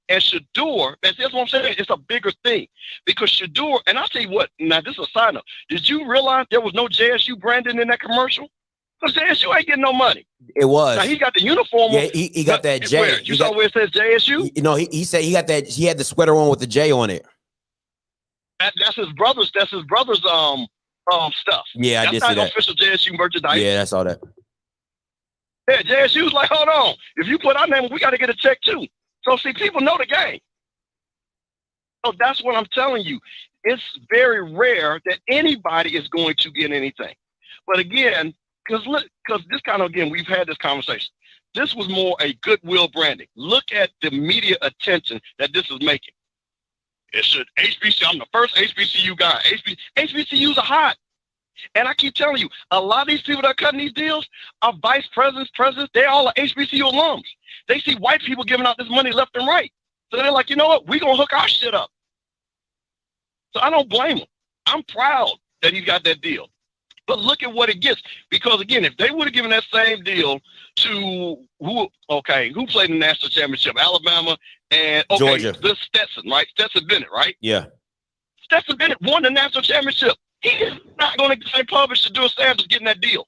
N: And Shedeur, that's what I'm saying, it's a bigger thing. Because Shedeur, and I'll tell you what, now this is a side note. Did you realize there was no JSU branding in that commercial? Because JSU ain't getting no money.
E: It was.
N: Now he got the uniform.
E: Yeah, he got that J.
N: Where? You saw where it says JSU?
E: You know, he said he got that. He had the sweater on with the J on it.
N: That's his brother's. That's his brother's stuff.
E: Yeah, I did see
N: that.
E: that.
N: Official JSU merchandise.
E: Yeah, I saw that.
N: Yeah, JSU's like, hold on. If you put our name, we got to get a check too. So see, people know the game. So that's what I'm telling you. It's very rare that anybody is going to get anything. But again, because this kind of, again, we've had this conversation. This was more a goodwill branding. Look at the media attention that this is making. It should HBCU. I'm the first HBCU guy. HBCUs are hot. And I keep telling you, a lot of these people that are cutting these deals are vice presidents, they all are HBCU alums. They see white people giving out this money left and right. So they're like, you know what? We're going to hook our shit up. So I don't blame him. I'm proud that he got that deal. But look at what it gets. Because, again, if they would have given that same deal to who played in the national championship? Alabama and
E: Georgia.
N: This Stetson, right? Stetson Bennett, right?
E: Yeah.
N: Stetson Bennett won the national championship. He is not going to get the same publish to do a Sanders getting that deal.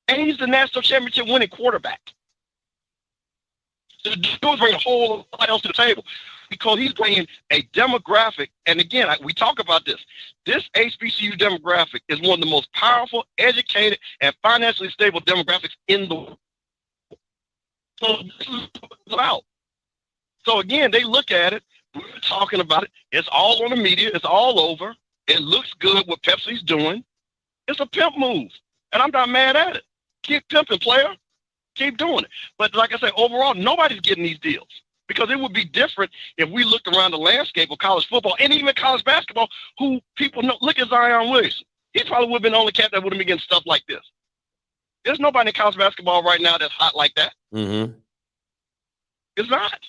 N: And he's the national championship winning quarterback. The dude's bringing a whole lot else to the table because he's bringing a demographic. And again, we talk about this. This HBCU demographic is one of the most powerful, educated, and financially stable demographics in the world. So this is about. So again, they look at it. We're talking about it. It's all on the media. It's all over. It looks good what Pepsi's doing. It's a pimp move. And I'm not mad at it. Keep pimping, player. Keep doing it. But like I say, overall, nobody's getting these deals. Because it would be different if we looked around the landscape of college football and even college basketball, who people know. Look at Zion Williamson. He probably would have been the only cat that would have been getting stuff like this. There's nobody in college basketball right now that's hot like that.
E: Mm-hmm.
N: It's not.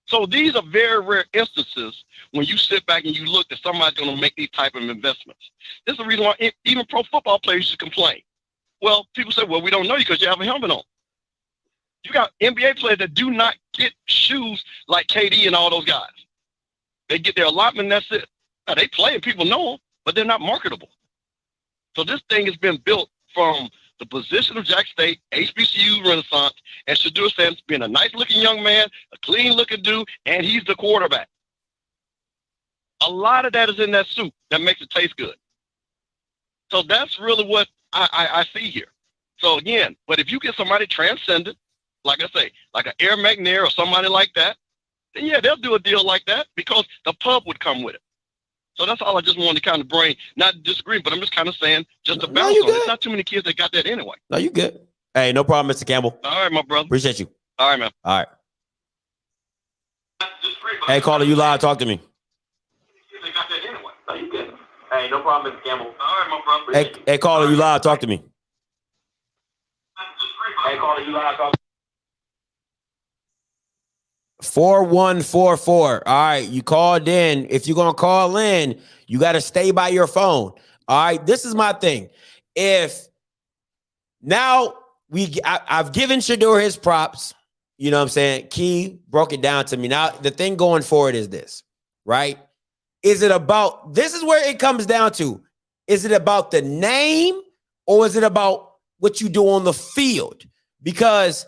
N: So these are very rare instances when you sit back and you look that somebody's going to make these type of investments. This is the reason why even pro football players should complain. Well, people say, well, we don't know you because you have a helmet on. You got NBA players that do not get shoes like KD and all those guys. They get their allotment, and that's it. Now, they play and people know them, but they're not marketable. So this thing has been built from the position of Jack State, HBCU Renaissance, and Shedeur Sanders being a nice-looking young man, a clean-looking dude, and he's the quarterback. A lot of that is in that soup that makes it taste good. So that's really what I see here. So again, but if you get somebody transcendent, like I say, like an Air McNair or somebody like that, then yeah, they'll do a deal like that because the pub would come with it. So that's all I just wanted to kind of bring, not disagree, but I'm just kind of saying, just to bounce on it. There's not too many kids that got that anyway.
E: No, you good. Hey, no problem, Mr. Campbell.
N: All right, my brother.
E: Appreciate you.
N: All right, man.
E: All right. Hey, caller, you live. Talk to me.
N: They got that anyway. No, you good. Hey, no problem, Mr. Campbell. All right, my brother.
E: Hey, caller, you live. Talk to me.
N: Hey, caller, you live. Talk to me.
E: 4144. All right, you called in. If you're gonna call in, you got to stay by your phone. All right, this is my thing. If now I've given Shedeur his props, you know what I'm saying? Key broke it down to me. Now the thing going forward is this, right? Is it about, this is where it comes down to. Is it about the name or is it about what you do on the field? Because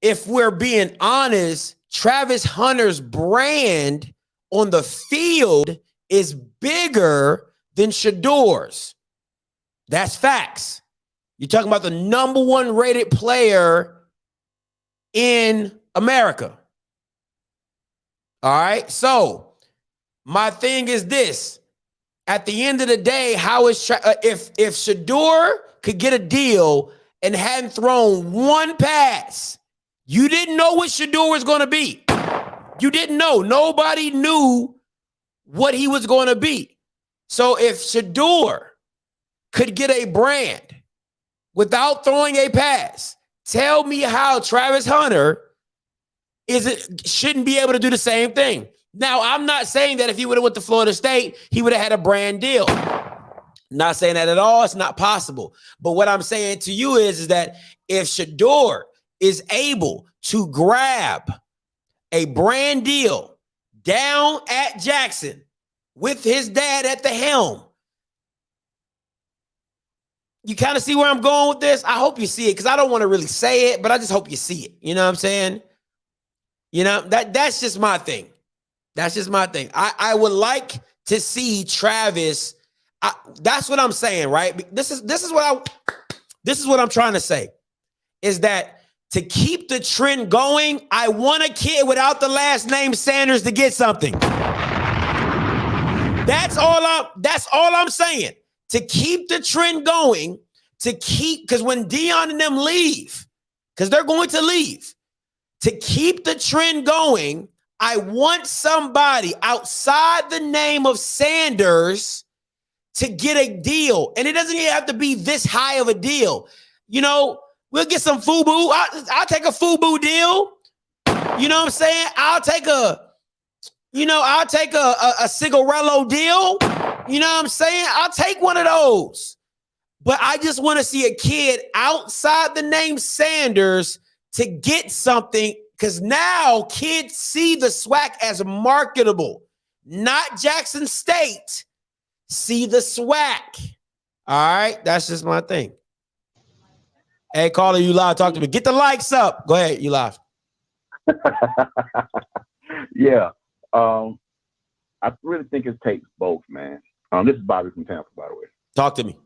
E: if we're being honest, Travis Hunter's brand on the field is bigger than Shedeur's. That's facts. You're talking about the number one rated player in America. All right. So my thing is this. At the end of the day, how is if Shedeur could get a deal and hadn't thrown one pass, you didn't know what Shedeur was going to be. You didn't know. Nobody knew what he was going to be. So if Shedeur could get a brand without throwing a pass, tell me how Travis Hunter shouldn't be able to do the same thing. Now, I'm not saying that if he would have went to Florida State, he would have had a brand deal. Not saying that at all. It's not possible. But what I'm saying to you is that if Shedeur is able to grab a brand deal down at Jackson with his dad at the helm, you kind of see where I'm going with this? I hope you see it, because I don't want to really say it, but I just hope you see it. You know what I'm saying? You know, that's just my thing. That's just my thing. I would like to see Travis. That's what I'm saying, right? This is what I'm trying to say, is that to keep the trend going, I want a kid without the last name Sanders to get something. That's all I'm saying. To keep the trend going, because when Deion and them leave, because they're going to leave, to keep the trend going, I want somebody outside the name of Sanders to get a deal. And it doesn't even have to be this high of a deal. You know, we'll get some FUBU. I'll take a FUBU deal. You know what I'm saying? I'll take a Cigarello deal. You know what I'm saying? I'll take one of those. But I just want to see a kid outside the name Sanders to get something, because now kids see the SWAC as marketable. Not Jackson State. See the SWAC. All right? That's just my thing. Hey, caller, you live. Talk to me. Get the likes up. Go ahead. You live.
O: Yeah. I really think it takes both, man. This is Bobby from Tampa, by the way.
E: Talk to me.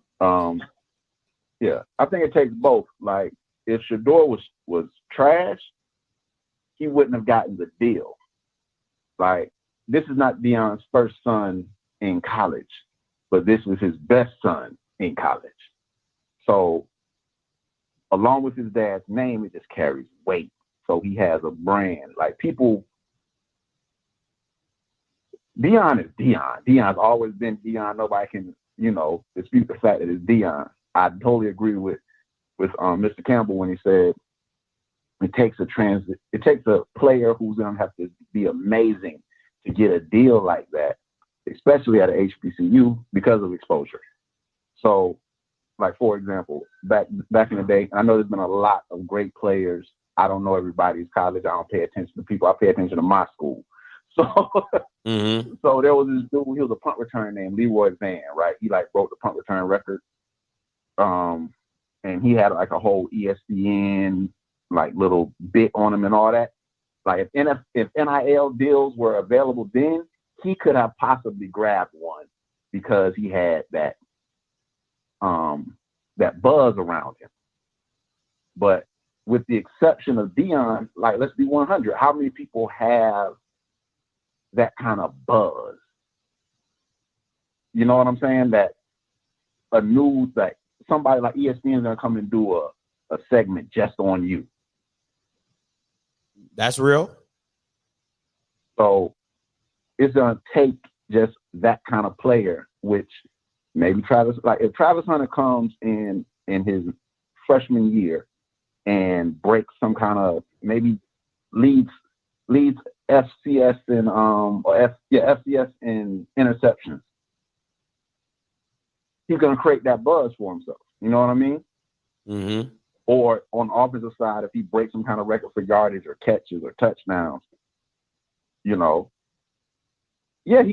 O: Yeah, I think it takes both. Like, if Shedeur was trash, he wouldn't have gotten the deal. Like, this is not Deion's first son in college, but this was his best son in college. So, along with his dad's name, it just carries weight. So he has a brand. Like, people, Deion is Deion. Deion's always been Deion. Nobody can, dispute the fact that it's Deion. I totally agree with Mr. Campbell when he said it takes a player who's gonna have to be amazing to get a deal like that, especially at a HBCU, because of exposure. So, like, for example, back in the day, I know there's been a lot of great players. I don't know everybody's college. I don't pay attention to people. I pay attention to my school. So, So there was this dude. He was a punt return named Leroy Van, right? He broke the punt return record. And he had a whole ESPN little bit on him and all that. Like, if NIL deals were available then, he could have possibly grabbed one because he had that buzz around him. But with the exception of Deion, let's be 100, how many people have that kind of buzz? You know what I'm saying? That a news, somebody like ESPN is gonna come and do a segment just on you.
E: That's real.
O: So it's gonna take just that kind of player, which maybe if Travis Hunter comes in his freshman year and breaks some kind of, maybe leads FCS in FCS in interceptions, he's going to create that buzz for himself. You know what I mean?
E: Mm-hmm.
O: Or on the offensive side, if he breaks some kind of record for yardage or catches or touchdowns, he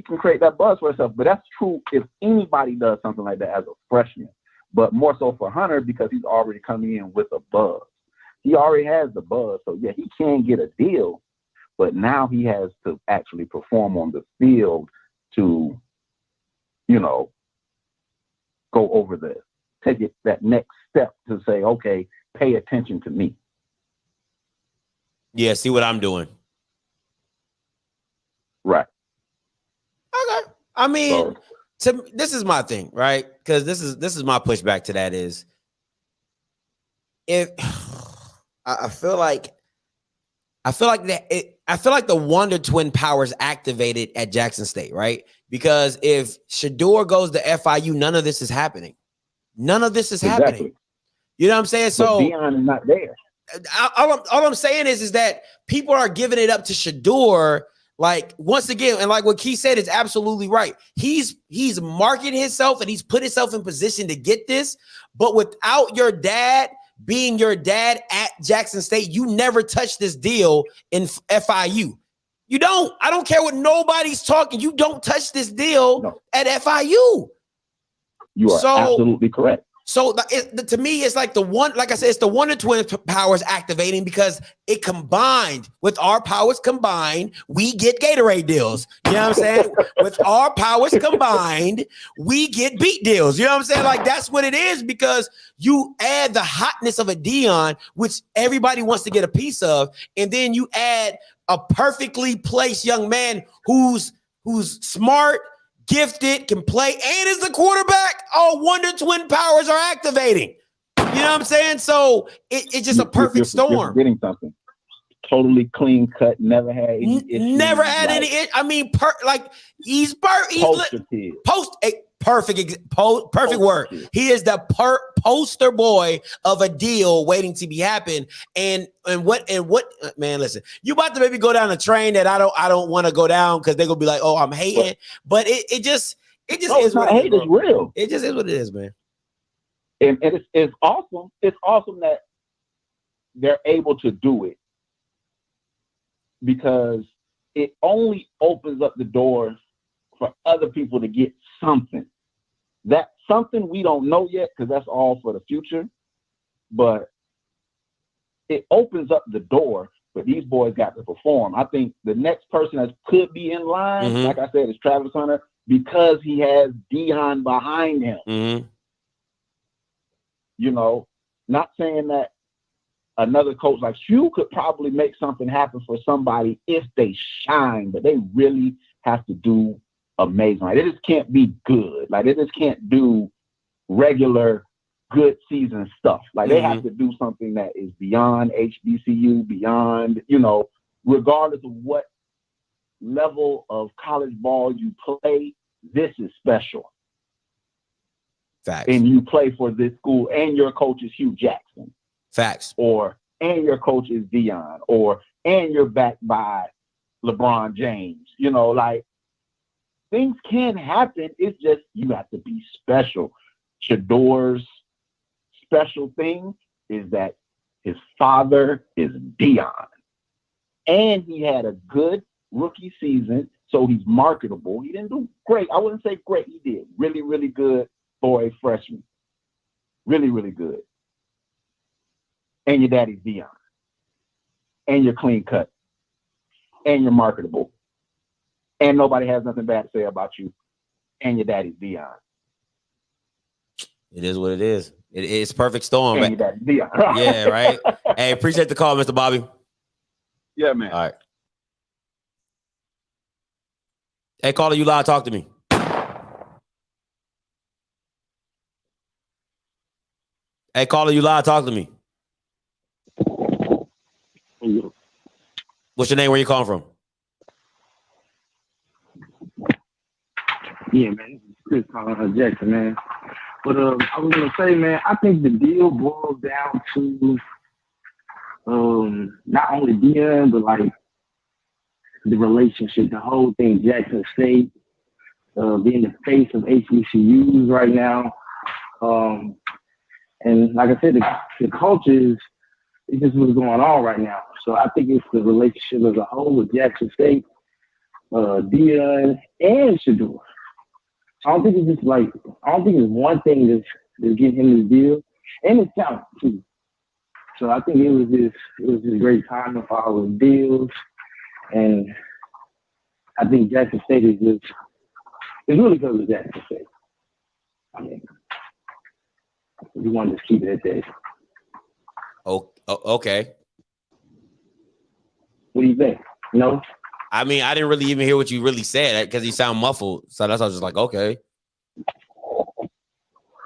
O: can create that buzz for himself. But that's true if anybody does something like that as a freshman. But more so for Hunter, because he's already coming in with a buzz. He already has the buzz. So, yeah, he can get a deal. But now he has to actually perform on the field to, go over take it that next step to say, okay, pay attention to me.
E: Yeah, see what I'm doing.
O: Right.
E: Okay. I mean, this is my thing, right? Because this is my pushback to that is, if I feel like the Wonder Twin powers activated at Jackson State, right? Because if Shedeur goes to FIU, none of this is happening. None of this is happening. You know what I'm saying? So
O: Deion is not there.
E: All I'm saying is that people are giving it up to Shedeur. Like, once again, and like what Keith said is absolutely right. He's marketed himself and he's put himself in position to get this. But without your dad being your dad at Jackson State, you never touch this deal in FIU. You don't. I don't care what nobody's talking. You don't touch this deal at FIU.
O: You are absolutely correct.
E: So to me, it's like like I said, it's the Wonder Twin powers activating because it combined with our powers combined, we get Gatorade deals. You know what I'm saying? With our powers combined, we get beat deals. You know what I'm saying? Like, that's what it is, because you add the hotness of a Deion, which everybody wants to get a piece of, and then you add a perfectly placed young man who's smart, gifted, can play, and is the quarterback. All Wonder Twin powers are activating. You know what I'm saying? So it's just a perfect storm.
O: You're getting something totally clean cut. Never had any issues.
E: Never had any. I mean, he's perfect word. He is the poster boy of a deal waiting to be happen. And what man, listen, you about to maybe go down a train that I don't want to go down, because they're gonna be like, oh, I'm hating. But it just is what it is.
O: It's real.
E: It just is what it is, man.
O: And it's awesome. It's awesome that they're able to do it, because it only opens up the doors for other people to get something. That something we don't know yet, because that's all for the future. But it opens up the door for these boys got to perform. I think the next person that could be in line, like I said, is Travis Hunter, because he has Deion behind him. You know, not saying that another coach like you could probably make something happen for somebody if they shine, but they really have to do amazing. Like, they just can't be good. Like, they just can't do regular good season stuff. Like, they have to do something that is beyond HBCU, beyond, you know, regardless of what level of college ball you play, this is special.
E: Facts.
O: And you play for this school, and your coach is Hugh Jackson.
E: Facts.
O: And your coach is Deion, and you're backed by LeBron James. You know, like, things can happen. It's just you have to be special. Shedeur's special thing is that his father is Deion, and he had a good rookie season, so he's marketable. He didn't do great. I wouldn't say great. He did really, really good for a freshman. Really, really good. And your daddy's Deion. And you're clean cut. And you're marketable. And nobody has nothing bad to say about you. And your daddy's Deion.
E: It is what it is. It's perfect storm.
O: And your daddy's Deion.
E: Yeah, right? Hey, appreciate the call, Mr. Bobby.
O: Yeah, man.
E: All right. Hey, caller, you live. Talk to me. Hey, caller, you live. Talk to me. What's your name? Where you calling from?
P: Yeah, man. This is Chris calling Jackson, man. But I was gonna say, man, I think the deal boils down to not only Deion, but like the relationship, the whole thing. Jackson State being the face of HBCUs right now, and like I said, the coaches, it's just what's going on right now. So I think it's the relationship as a whole with Jackson State, Deion, and Shedeur. I don't think it's one thing that's getting him this deal, and it's talent too. So I think it was just great timing for all the deals, and I think Jackson State it's really because of Jackson State. I mean, we want to just keep it at that.
E: Oh, okay.
P: What do you think? No?
E: I mean, I didn't really even hear what you really said because you sound muffled. So that's why I was just like, okay.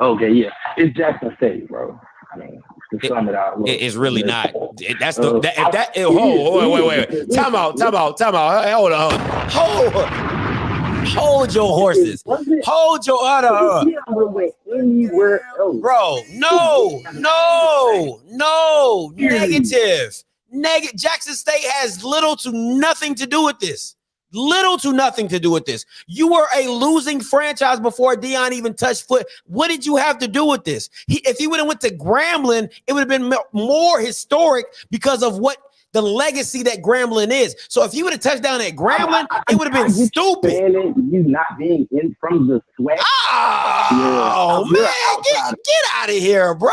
P: Okay, yeah. It's Jackson State, bro. I mean, to sum it out.
E: It's really not. That's the wait. Time out. Hold on. Hold your horses. Hold your other.
P: Anywhere else.
E: Bro, no. Negative. Jackson State has little to nothing to do with this. You were a losing franchise before Deion even touched foot. What did you have to do with this? If he would have went to Grambling, it would have been more historic because of what the legacy that Grambling is. So if he would have touched down at Grambling, it would have been stupid.
P: You not being in from the sweat.
E: Oh, man, get out of here, bro.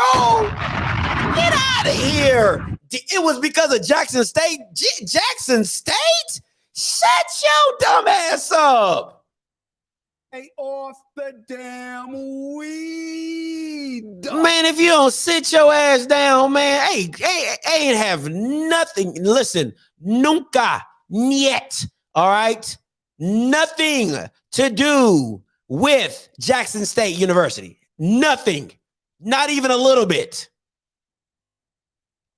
E: Get out of here. It was because of Jackson State. Jackson State? Shut your dumb ass up.
B: Hey, off the damn weed.
E: Man, if you don't sit your ass down, man, ain't have nothing. Listen, nunca, niet, all right? Nothing to do with Jackson State University. Nothing. Not even a little bit.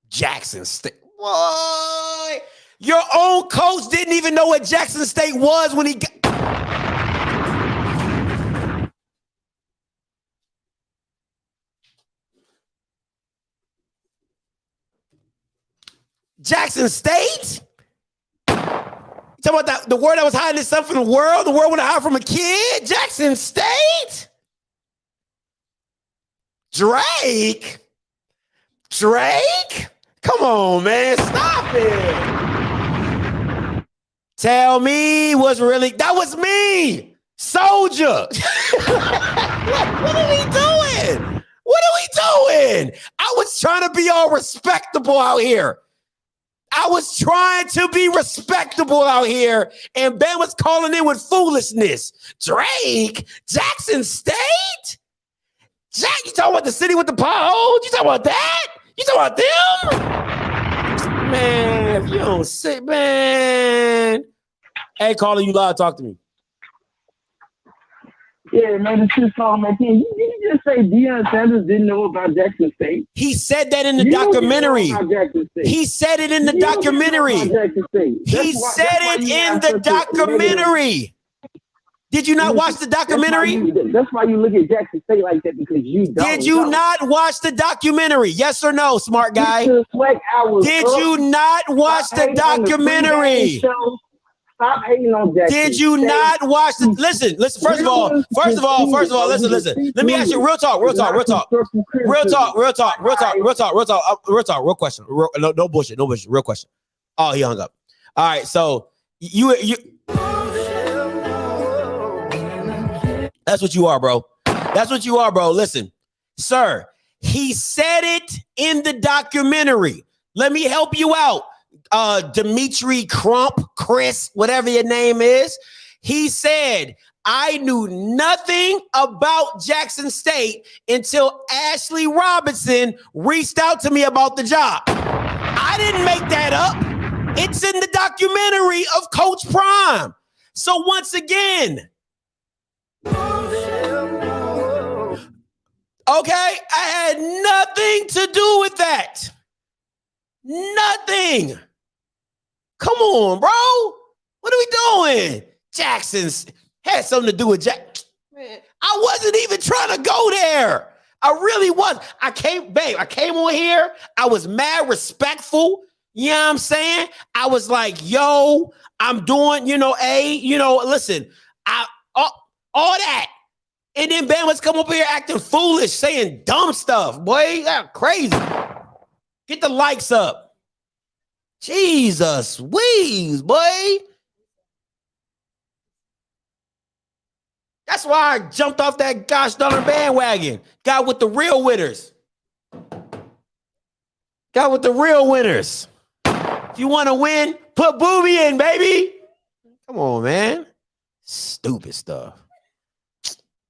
E: Jackson State. What? Your own coach didn't even know what Jackson State was when he got... Jackson State? You talking about the word that was hiding itself from the world want to hide from a kid? Jackson State? Drake? Come on, man. Stop it. Tell me what's really... That was me. Soldier. What are we doing? I was trying to be all respectable out here. And Ben was calling in with foolishness. Drake? Jackson State? Jack, you talking about the city with the potholes? You talking about that? You talking about them? Man, if you don't sit, man. Hey, caller, you loud, talk to me.
P: Yeah, man, the shit's calling my team. You just say Deion Sanders didn't know about Jackson State?
E: He said that in the documentary. He said it in the documentary. He said it in the documentary. Did you not watch the documentary?
P: That's why you look at Jackson State like that, because you don't.
E: Did you not watch the documentary? Yes or no, smart guy? Did you not watch the documentary?
P: Stop hating on Jackson.
E: Did you not watch the... Listen. First of all, listen. Let me ask you real talk. Real question. No bullshit. Real question. Oh, he hung up. All right, so you that's what you are, bro. Listen, sir, he said it in the documentary. Let me help you out. Dimitri Crump, Chris, whatever your name is. He said, I knew nothing about Jackson State until Ashley Robinson reached out to me about the job. I didn't make that up. It's in the documentary of Coach Prime. So once again, okay, I had nothing to do with that. Nothing. Come on, bro. What are we doing? Jackson's had something to do with Jack. Man, I wasn't even trying to go there. I really was. I came on here. I was mad respectful. You know what I'm saying? I was like, yo, I'm doing, listen, all that. And then Ben was come up here acting foolish, saying dumb stuff. Boy, that's crazy. Get the likes up. Jesus, wheeze, boy. That's why I jumped off that gosh darn bandwagon. Got with the real winners. If you want to win, put Booby in, baby. Come on, man. Stupid stuff.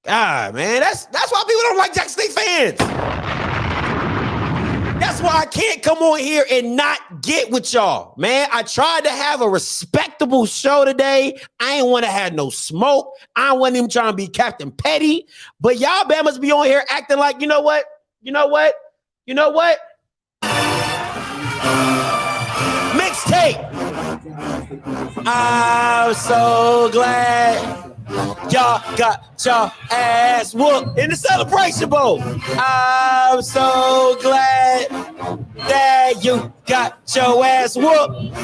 E: God, man, that's why people don't like Jackson State fans. That's why I can't come on here and not get with y'all, man. I tried to have a respectable show today. I ain't want to have no smoke. I wasn't even trying to be Captain Petty. But y'all Bamas be on here acting like, you know what? I'm so glad y'all got your ass whooped in the Celebration Bowl. I'm so glad that you got your ass whooped.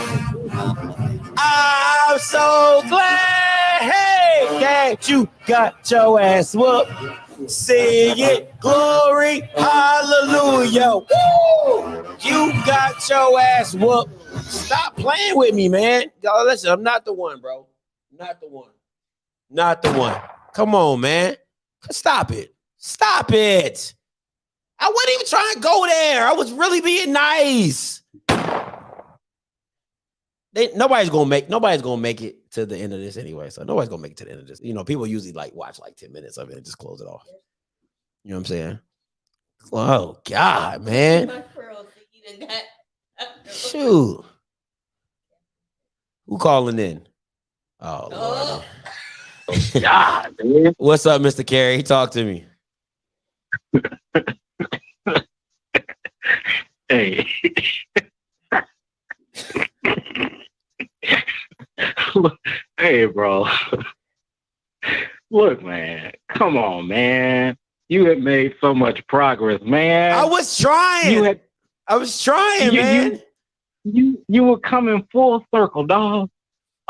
E: I'm so glad, hey, that you got your ass whooped. Sing it, glory, hallelujah. Woo! You got your ass whooped. Stop playing with me, man. Y'all, listen, I'm not the one, bro. Not the one. Not the one. Come on, man. Stop it. Stop it. I wasn't even trying to go there. I was really being nice. Nobody's gonna make it to the end of this anyway. So nobody's gonna make it to the end of this. You know, people usually watch 10 minutes of it and just close it off. You know what I'm saying? Oh God, man. Shoot. Who calling in? Oh Lord. Oh, God, man. What's up, Mr. Carey? Talk to me.
H: Hey. Hey, bro. Look, man. Come on, man. You had made so much progress, man.
E: I was trying. Man.
H: You were coming full circle, dog.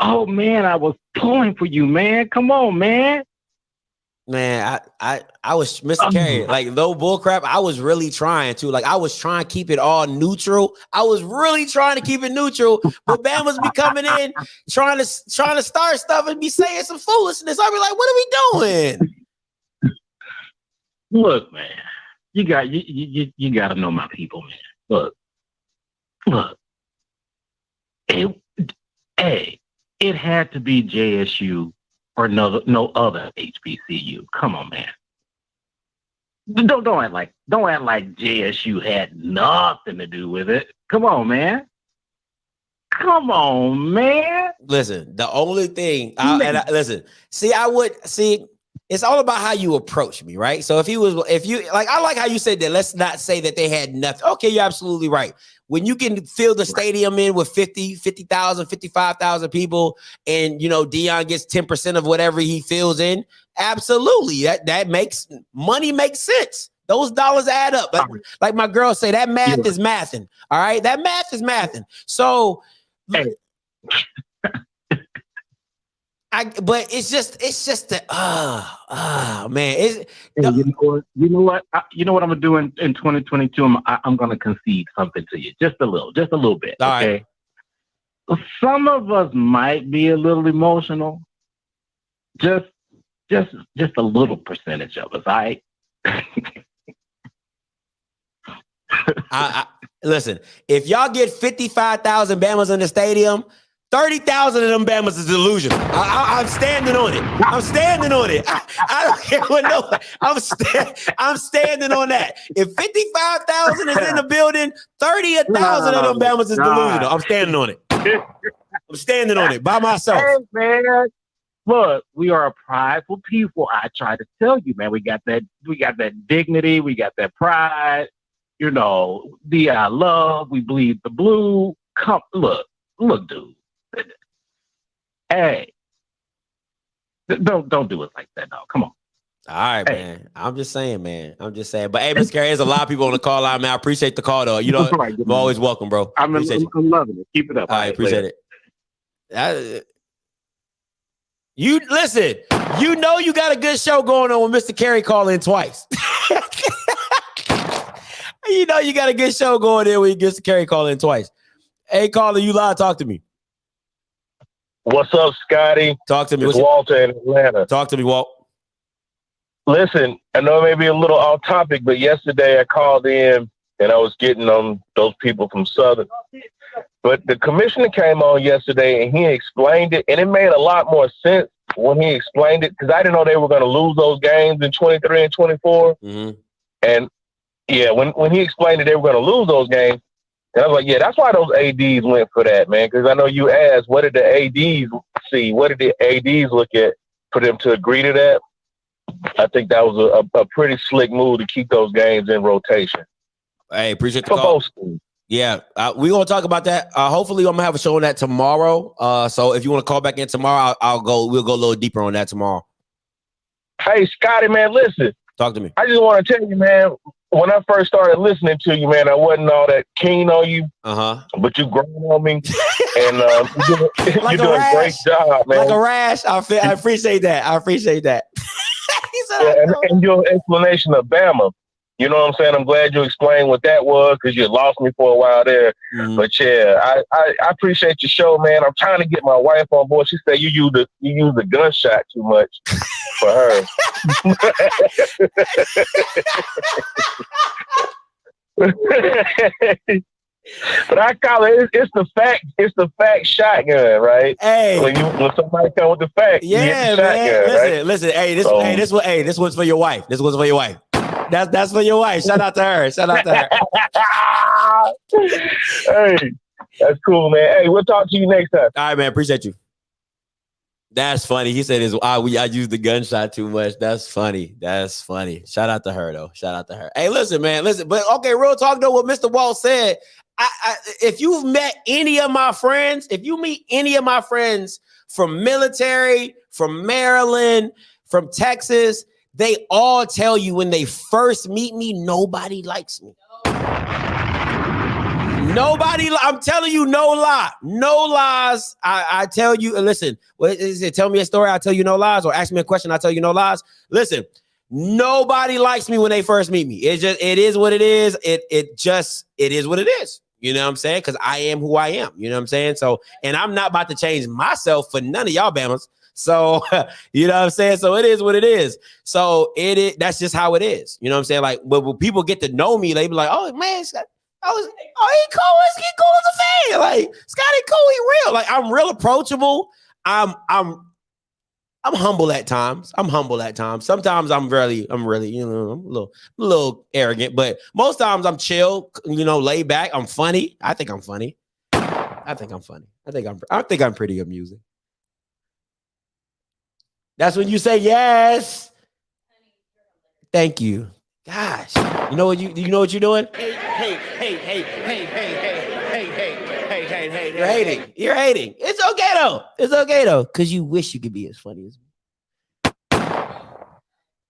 H: Oh man, I was pulling for you, man. Come on, man.
E: Man, I was Mr. Carey, like no bullcrap. I was really trying to. Like I was trying to keep it all neutral. I was really trying to keep it neutral, but Bama's be coming in trying to start stuff and be saying some foolishness. I'll be like, what are we doing?
H: Look, man, you got to know my people, man. Look. It had to be JSU or no other HBCU. Come on, man. Don't act like JSU had nothing to do with it. Come on, man. Come on, man.
E: Listen, the only thing, it's all about how you approach me, right? So if you I like how you said that, let's not say that they had nothing. Okay, you're absolutely right. When you can fill the stadium in with 50,000, 55,000 people, and Deion gets 10% of whatever he fills in, absolutely. That makes sense. Those dollars add up. Like my girl say, that math is mathing. All right. That math is mathing. So but it's just the man.
H: You know what I'm gonna do in 2022. I'm gonna concede something to you, just a little bit.
E: All
H: okay. Right. Some of us might be a little emotional. Just a little percentage of us. All right.
E: Listen, if y'all get 55,000 Bamas in the stadium, 30,000 of them Bamas is delusional. I'm standing on it. I'm standing on it. I don't care what nobody. I'm standing on that. If 55,000 is in the building, 30,000 of them Bamas is delusional. I'm standing on it. I'm standing on it by myself.
H: Hey, man. Look, we are a prideful people. I try to tell you, man. We got that dignity. We got that pride. DI love. We bleed the blue. Come, look, dude. Hey, don't do it like that, now. Come on.
E: All right, man. I'm just saying, man. But hey, Mr. Carey, there's a lot of people on the call line, man. I appreciate the call, though. I'm always welcome, bro.
H: I'm loving it. Keep it up.
E: All right, appreciate it. You listen. You got a good show going on with Mr. Carey calling twice. You got a good show going there when Mr. Carey calling twice. Hey, caller, you live? Talk to me.
Q: What's up, Scotty?
E: Talk to me.
Q: It's Walter in Atlanta.
E: Talk to me, Walt.
Q: Listen, I know it may be a little off topic, but yesterday I called in and I was getting on those people from Southern. But the commissioner came on yesterday and he explained it, and it made a lot more sense when he explained it, because I didn't know they were going to lose those games in 23 and 24.
E: Mm-hmm.
Q: And yeah, when he explained that they were going to lose those games, and I was like, yeah, that's why those ADs went for that, man. Because I know you asked, what did the ADs see? What did the ADs look at for them to agree to that? I think that was a pretty slick move to keep those games in rotation.
E: Hey, appreciate the call. Yeah, we're gonna talk about that. Hopefully, I'm gonna have a show on that tomorrow. So if you want to call back in tomorrow, we'll go a little deeper on that tomorrow.
Q: Hey, Scotty, man, listen.
E: Talk to me.
Q: I just want to tell you, man, when I first started listening to you, man, I wasn't all that keen on you. But you grown on me, and you're doing a great job, man.
E: Like a rash. I appreciate that. I appreciate that.
Q: And your explanation of Bama. You know what I'm saying? I'm glad you explained what that was because you lost me for a while there. But yeah, I appreciate your show, man. I'm trying to get my wife on board. She said you use the gunshot too much for her. But I call it's the fact shotgun, right?
E: Hey,
Q: when somebody come with the fact,
E: yeah,
Q: you get the
E: man.
Q: shotgun,
E: Listen.
Q: Right?
E: This one's for your wife. This one's for your wife. That's for your wife. Shout out to her.
Q: Hey, that's cool, man. Hey, we'll talk to you next time.
E: All right, man. Appreciate you. That's funny. He said, I used the gunshot too much. That's funny. Shout out to her, though. Shout out to her. Hey, listen, man. But okay, real talk, though, what Mr. Walt said, if you've met any of my friends, if you meet any of my friends from military, from Maryland, from Texas, they all tell you when they first meet me, nobody likes me. Nobody, I'm telling you, no lie. No lies. I tell you, listen, what is it? Tell me a story, I tell you no lies, or ask me a question, I tell you no lies. Listen, nobody likes me when they first meet me. It is what it is. It is what it is. You know what I'm saying? Because I am who I am. You know what I'm saying? So, and I'm not about to change myself for none of y'all Bamas. So, you know what I'm saying? So it is what it is. So that's just how it is. You know what I'm saying? Like, when people get to know me, they be like, oh man, he cool. He cool as a fan. Like, Scotty cool, he real. Like, I'm real approachable. I'm humble at times. Sometimes I'm really, I'm a little arrogant, but most times I'm chill, laid back. I'm funny. I think I'm funny. I think I'm pretty amusing. That's when you say yes. Thank you. Gosh, you know what you're doing? Hey. You're hating. It's okay though. Because you wish you could be as funny as me.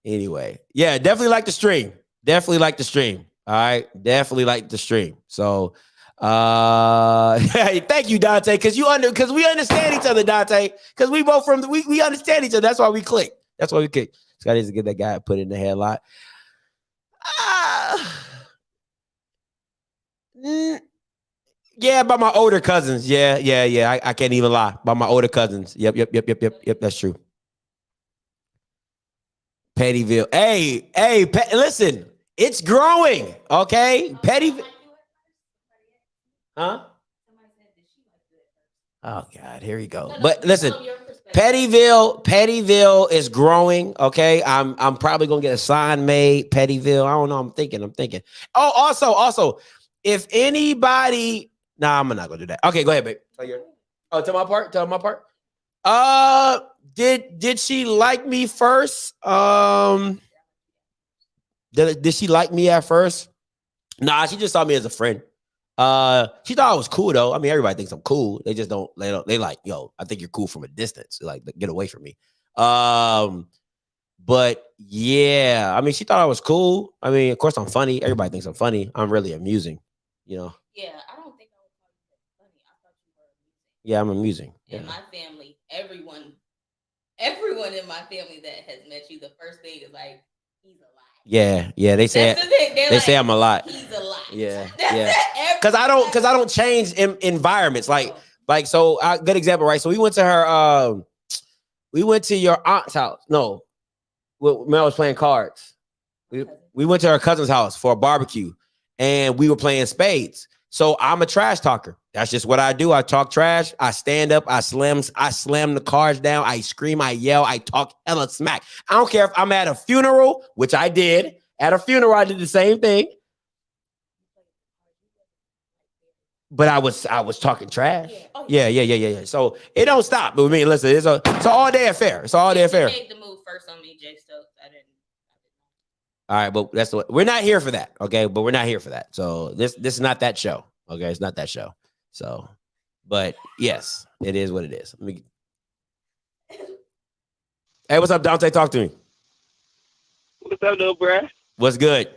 E: Anyway, yeah, definitely like the stream. All right. Definitely like the stream. So hey, thank you, Dante. Because we understand each other, Dante. Because we both we understand each other. That's why we click. Scott needs to get that guy put in the headlock. Yeah, by my older cousins. Yeah. I can't even lie. By my older cousins. Yep. That's true. Pettyville. Hey, listen, it's growing. Okay, Pettyville. Huh? Oh God, here we go. But listen, Pettyville is growing. Okay, I'm probably gonna get a sign made. Pettyville. I don't know. I'm thinking. Oh, also, if anybody, I'm not gonna do that. Okay, go ahead, babe. Tell my part. Did she like me first? Did she like me at first? Nah, she just saw me as a friend. She thought I was cool though. I mean, everybody thinks I'm cool. They just don't. They like, yo, I think you're cool from a distance. Like, get away from me. But yeah, I mean, she thought I was cool. I mean, of course, I'm funny. Everybody thinks I'm funny. I'm really amusing.
R: Yeah, I don't think I would call you funny. I thought you were amusing.
E: Yeah, I'm amusing.
R: In my family, everyone in my family that has met you, the first thing is like, he's a lot.
E: Yeah. They say say I'm a lot.
R: He's a lot.
E: Yeah. Because I don't change environments. Like so. Good example, right? So we went to her. We went to your aunt's house. No, when I was playing cards. We went to her cousin's house for a barbecue, and we were playing spades. So I'm a trash talker. That's just what I do. I talk trash. I stand up. I slam the cards down. I scream. I yell. I talk hella smack. I don't care if I'm at a funeral, which I did. At a funeral, I did the same thing. But I was talking trash. Yeah. So it don't stop. But I mean, listen, it's an all day affair. It's all day affair.
R: You made the move first on me, Jay Stokes. I didn't.
E: All right, but we're not here for that, okay? But we're not here for that. So this is not that show, Okay, it's not that show. So, but yes, it is what it is. Hey, what's up, Dante? Talk to me.
S: What's up, little bruh?
E: What's good?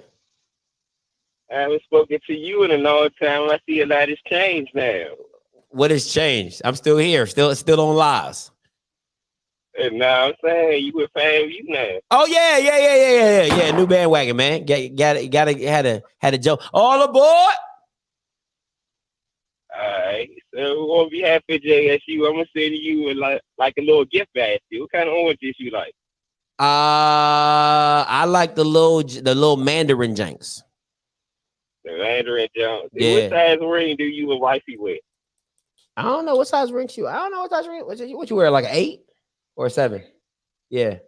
S: I haven't spoken to you in a long time. I see a lot has changed now.
E: What has changed? I'm still here, still on lives.
S: And now I'm saying you with FAMU now.
E: Oh yeah. New bandwagon, man. Had a joke. All aboard.
S: All right. So on behalf of JSU, I'm gonna send you like a little gift basket. What kind of oranges you like?
E: I like the little Mandarin janks.
S: The Mandarin Jones.
E: Yeah.
S: What size ring do you and wifey wear?
E: I don't know what size ring you. I don't know what size ring. What you wear? Like an 8 or a 7? Yeah.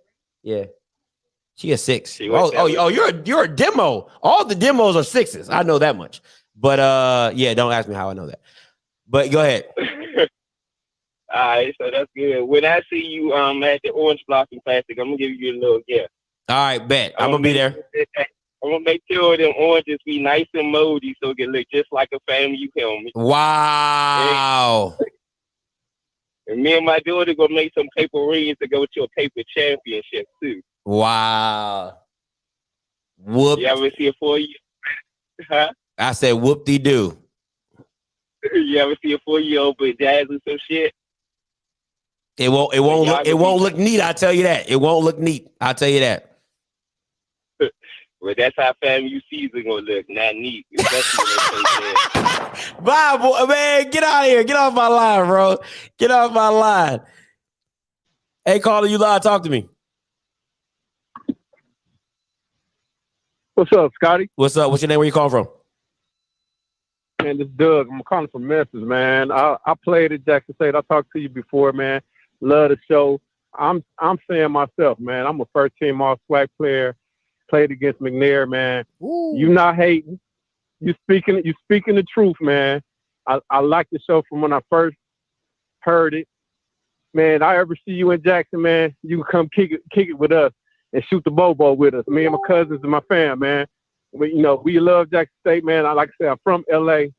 E: She a 6. You're a demo. All the demos are 6s. I know that much. But yeah, don't ask me how I know that. But go ahead.
S: All right, so that's good. When I see you at the Orange Block in Plastic, I'm gonna give you a little gift.
E: All right, bet. I'm gonna be there.
S: I'm gonna make sure them oranges be nice and moldy so it can look just like a FAMU helmet.
E: Wow.
S: And me and my daughter gonna make some paper rings to go to a paper championship too.
E: Wow. Whoop.
S: You ever see a 4-year? Huh?
E: I said whoop-de-doo.
S: You ever see a 4-year-old put jazz or some shit?
E: It won't look neat. I tell you that. It won't look neat. I'll tell you that.
S: Well, that's how FAMU season gonna look. Not neat.
E: Bye, boy, man. Get out of here. Get off my line, bro. Get off my line. Hey, caller, you live. Talk to me.
J: What's up, Scotty?
E: What's up? What's your name? Where you calling from?
J: Man, this is Doug. I'm calling from Memphis, man. I played at Jackson State. I talked to you before, man. Love the show. I'm saying myself, man. I'm a first-team All-SWAC player. Played against McNair, man. Ooh. You not hating. You speaking the truth, man. I like the show from when I first heard it. Man, I ever see you in Jackson, man, you can come kick it with us and shoot the bobo with us. Me and my cousins and my fam, man. We love Jackson State, man. Like I said, I'm from LA.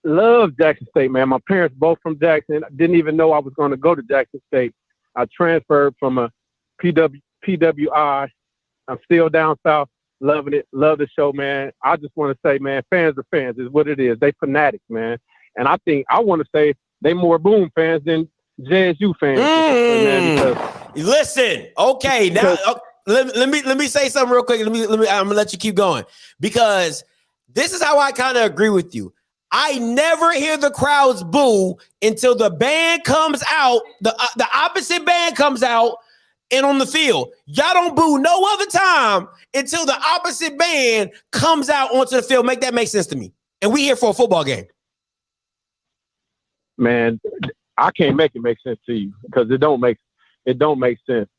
J: Love Jackson State, man. My parents both from Jackson. I didn't even know I was going to go to Jackson State. I transferred from a PWI. I'm still down south, loving it. Love the show, man. I just want to say, man, fans are fans is what it is. They fanatics, man. And I want to say they more Boom fans than JSU fans. Man,
E: listen, okay, now let me say something real quick. I'm gonna let you keep going because this is how I kind of agree with you. I never hear the crowds boo until the band comes out, the opposite band comes out. And on the field, y'all don't boo no other time until the opposite band comes out onto the field. Make that make sense to me. And we here for a football game.
J: Man, I can't make it make sense to you because it don't make sense.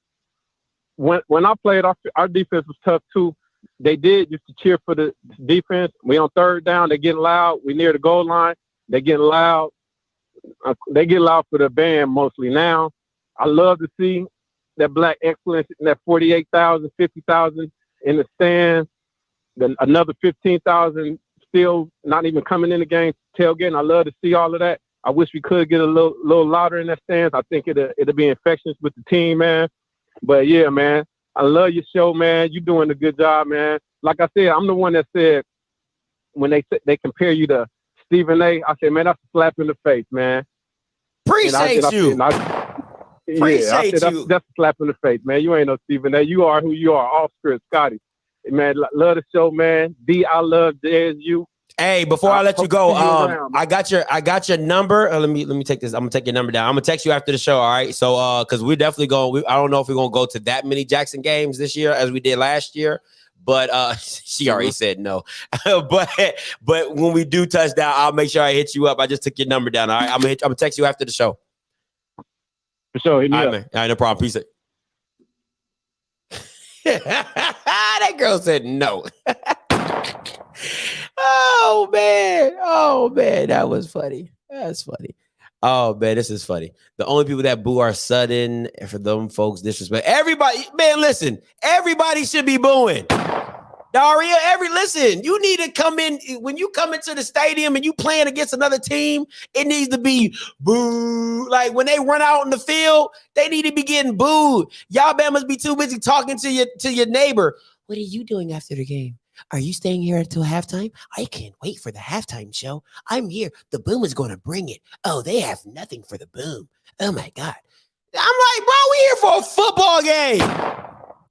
J: When I played, our defense was tough too. They did used to cheer for the defense. We on third down, they getting loud. We near the goal line, they getting loud. They get loud for the band mostly now. I love to see that black excellence in that 48,000, 50,000 in the stands, then another 15,000 still not even coming in the game, tailgating. I love to see all of that. I wish we could get a little louder in that stands. I think it'll be infectious with the team, man. But yeah, man, I love your show, man. You're doing a good job, man. Like I said, I'm the one that said when they compare you to Stephen A, I said, man, that's a slap in the face, man.
E: Appreciate you.
J: Appreciate you. That's a slap in the face, man. You ain't no Stephen A. You are who you are. OFFScript, Scotty. Man, love the show, man. I love JSU.
E: Hey, before I let you go, I got your number. Let me take this. I'm gonna take your number down. I'm gonna text you after the show. All right. So, because we're definitely going. I don't know if we're gonna go to that many Jackson games this year as we did last year. But she already said no. but when we do touchdown, I'll make sure I hit you up. I just took your number down. All right. I'm gonna text you after the show.
J: For sure.
E: All right, man. All right, no problem. Peace. That girl said no. Oh man, that was funny. That's funny. Oh man, this is funny. The only people that boo are sudden, and for them folks disrespect. Everybody, man, listen. Everybody should be booing. Daria, listen, you need to come in. When you come into the stadium and you playing against another team, it needs to be boo. Like when they run out in the field, they need to be getting booed. Y'all must be too busy talking to your neighbor. What are you doing after the game? Are you staying here until halftime? I can't wait for the halftime show. I'm here. The boom is going to bring it. Oh, they have nothing for the boom. Oh my God. I'm like, bro, we here for a football game.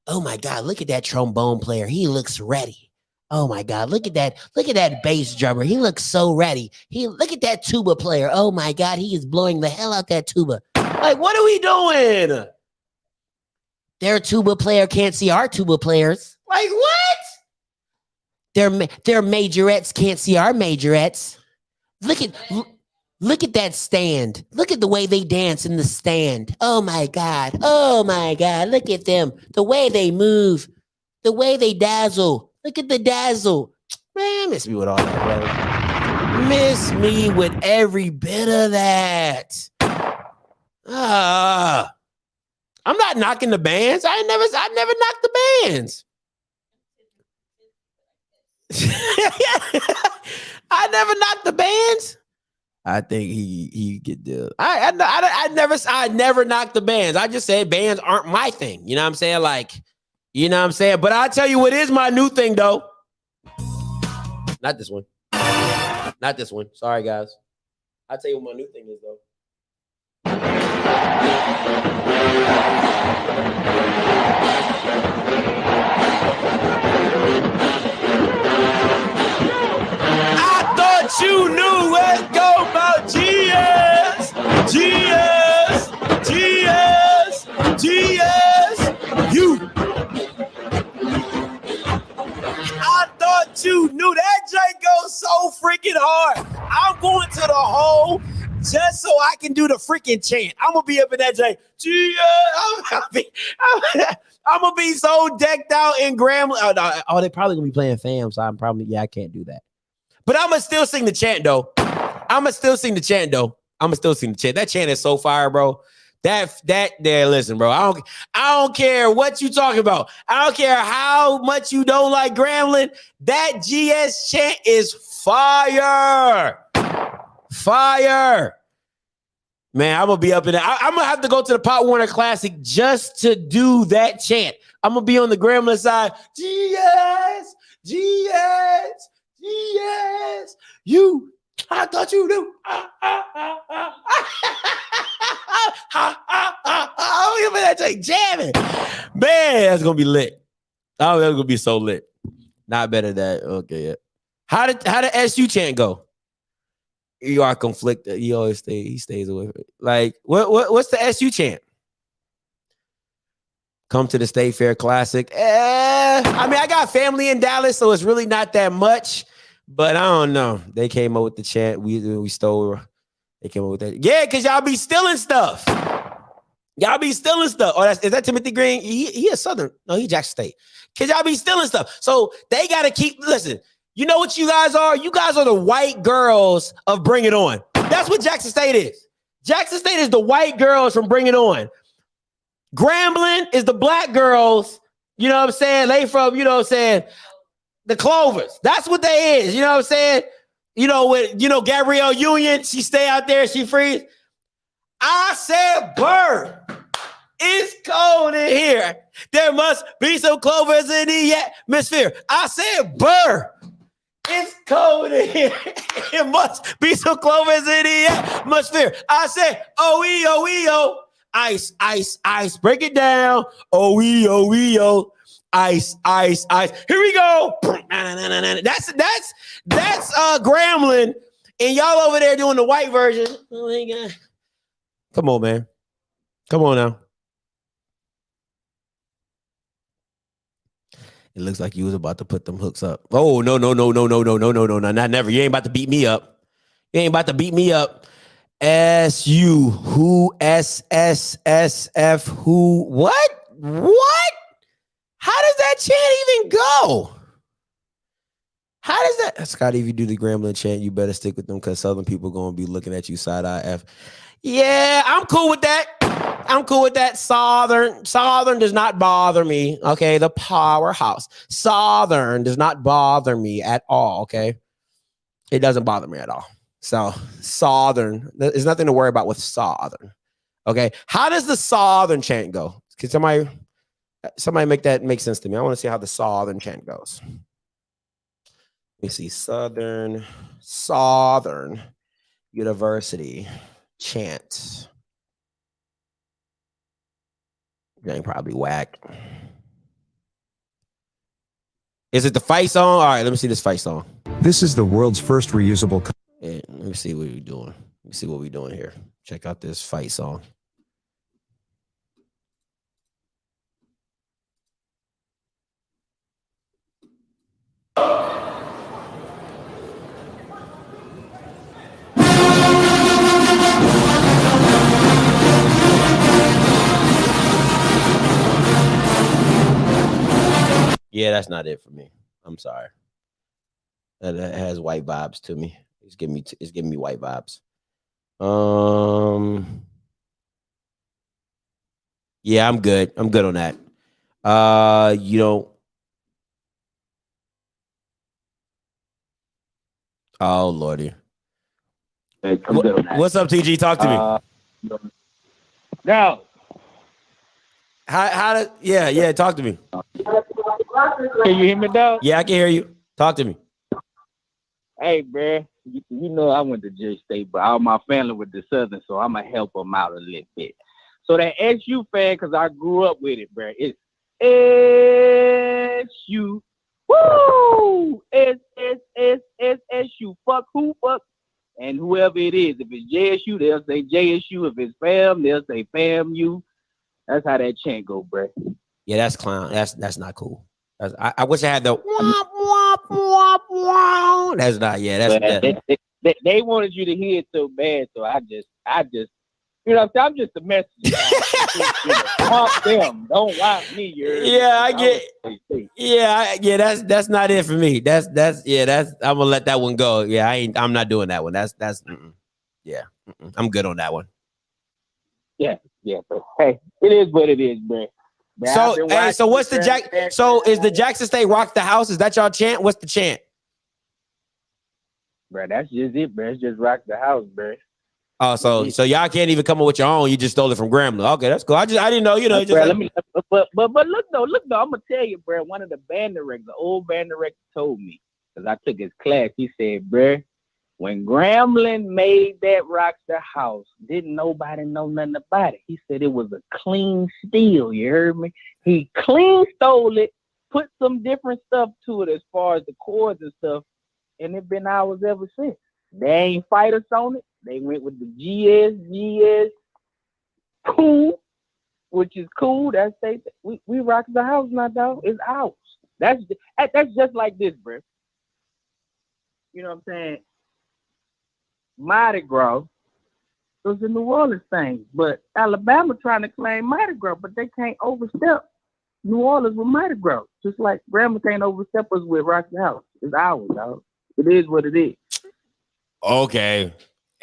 E: Oh my God, look at that trombone player. He looks ready. Oh my God, look at that bass drummer. He looks so ready. Look at that tuba player. Oh my God, he is blowing the hell out that tuba. Like, what are we doing? Their tuba player can't see our tuba players. Like, what? Their majorettes can't see our majorettes. Look at that stand. Look at the way they dance in the stand. Oh my God. Oh my God. Look at them. The way they move. The way they dazzle. Look at the dazzle. Man, miss me with all that, bro. Miss me with every bit of that. I'm not knocking the bands. I never knocked the bands. I never knocked the bands. I think he get the. I never knocked the bands. I just said bands aren't my thing. You know what I'm saying? Like, you know what I'm saying? But I'll tell you what is my new thing though. Not this one. Not this one. Sorry guys. I'll tell you what my new thing is though. I thought you knew where to go about GS. You. I thought you knew that J goes so freaking hard. I'm going to the hole just so I can do the freaking chant. I'm gonna be up in that J. I'm gonna be so decked out in Grambling. Oh, they probably gonna be playing fam, so I can't do that. But I'm gonna still sing the chant though. That chant is so fire, bro. That there, listen, bro. I don't care what you talking about. I don't care how much you don't like Grambling. That GS chant is fire. Fire. Man, I'm gonna be up in there. I'm gonna have to go to the Pop Warner Classic just to do that chant. I'm gonna be on the Grambling side. GS. You. I thought you knew. I'm gonna that take jamming. Man, that's gonna be lit. Oh, that's gonna be so lit. Not better than that. Okay, yeah. How did SU chant go? You are conflicted. He stays away from it. Like, what's the SU chant? Come to the State Fair Classic. I mean, I got family in Dallas, so it's really not that much. But I don't know. They came up with the chant. We stole. They came up with that. Yeah, because y'all be stealing stuff. Oh, is that Timothy Green? He a Southern. No, he Jackson State. Because y'all be stealing stuff. So they got to keep, listen, you know what you guys are? You guys are the white girls of Bring It On. That's what Jackson State is. Jackson State is the white girls from Bring It On. Grambling is the black girls, you know what I'm saying? They from, you know what I'm saying, the Clovers. That's what they is, you know what I'm saying? You know, with, you know, Gabrielle Union, she stay out there, she freeze. I said, Bird, it's cold in here. There must be some Clovers in the atmosphere. I said, Bird, it's cold in here. It must be some Clovers in the atmosphere. I said, oh. Ice, ice, ice. Break it down. Oh. Ice, ice, ice. Here we go. That's Grambling, and y'all over there doing the white version. Oh my God. Come on, man. Come on now. It looks like you was about to put them hooks up. Oh, no. Not never. You ain't about to beat me up. SU, who, SSSF, who, what? How does that chant even go? How does that? Scotty, if you do the Grambling chant, you better stick with them because Southern people going to be looking at you side-eye F. Yeah, I'm cool with that. I'm cool with that. Southern does not bother me. Okay, the powerhouse. Southern does not bother me at all. Okay, it doesn't bother me at all. So Southern, there's nothing to worry about with Southern. Okay, how does the Southern chant go? Can somebody make that make sense to me? I want to see how the Southern chant goes. Let me see. Southern University chant. That ain't probably whack. Is it the fight song? All right, let me see this fight song.
T: This is the world's first reusable.
E: Yeah, let me see what we're doing. Let me see what we're doing here. Check out this fight song. Yeah, that's not it for me. I'm sorry. That has white vibes to me. It's giving me white vibes. Yeah, I'm good. I'm good on that. You don't. Oh Lordy.
L: Hey,
E: what's up, TG? Talk to me.
L: Now,
E: how did? Yeah. Talk to me.
L: Can you hear me, dog?
E: Yeah, I can hear you. Talk to me.
L: Hey, bro. You know I went to J State, but all my family with the Southern, so I'm gonna help them out a little bit. So that SU fan, because I grew up with it, bro. It's SU. Woo! SSSSSU. Fuck who? Fuck. And whoever it is. If it's JSU, they'll say JSU. If it's fam, they'll say FAMU. That's how that chant go, bro.
E: Yeah, that's clown. That's not cool. I wish I had the womp womp womp womp. That's not. Yeah, that's.
L: They wanted you to hear it so bad, so I just, you know, I'm just a messenger. Womp them, don't womp me.
E: Yeah, I get. Yeah. That's not it for me. That's. I'm gonna let that one go. Yeah, I'm not doing that one. That's. Yeah, I'm good on that one.
L: Yeah. But hey, it is what it is, bro.
E: So what's the So is the Jackson State Rock the House? Is that y'all chant? What's the chant?
L: Bro, that's just it, bro. It's just Rock the House, bro.
E: Oh, so y'all can't even come up with your own. You just stole it from Grambling. Okay, that's cool. I didn't know. You know,
L: bro, but look though, I'm gonna tell you, bro. One of the band directors, the old band director, told me because I took his class. He said, bro, when Grambling made that Rock the House, didn't nobody know nothing about it. He said it was a clean steal. You heard me? He clean stole it, put some different stuff to it as far as the chords and stuff, and it's been ours ever since. They ain't fight us on it. They went with the GS, cool, which is cool. That's we rock the house now, dog. It's ours. That's just like this, bro. You know what I'm saying? Mardi Gras was a New Orleans thing, but Alabama trying to claim Mardi Gras, but they can't overstep New Orleans with Mardi Gras. Just like Grandma can't overstep us with Rock the House. It's ours, dog. It is what it is.
E: Okay.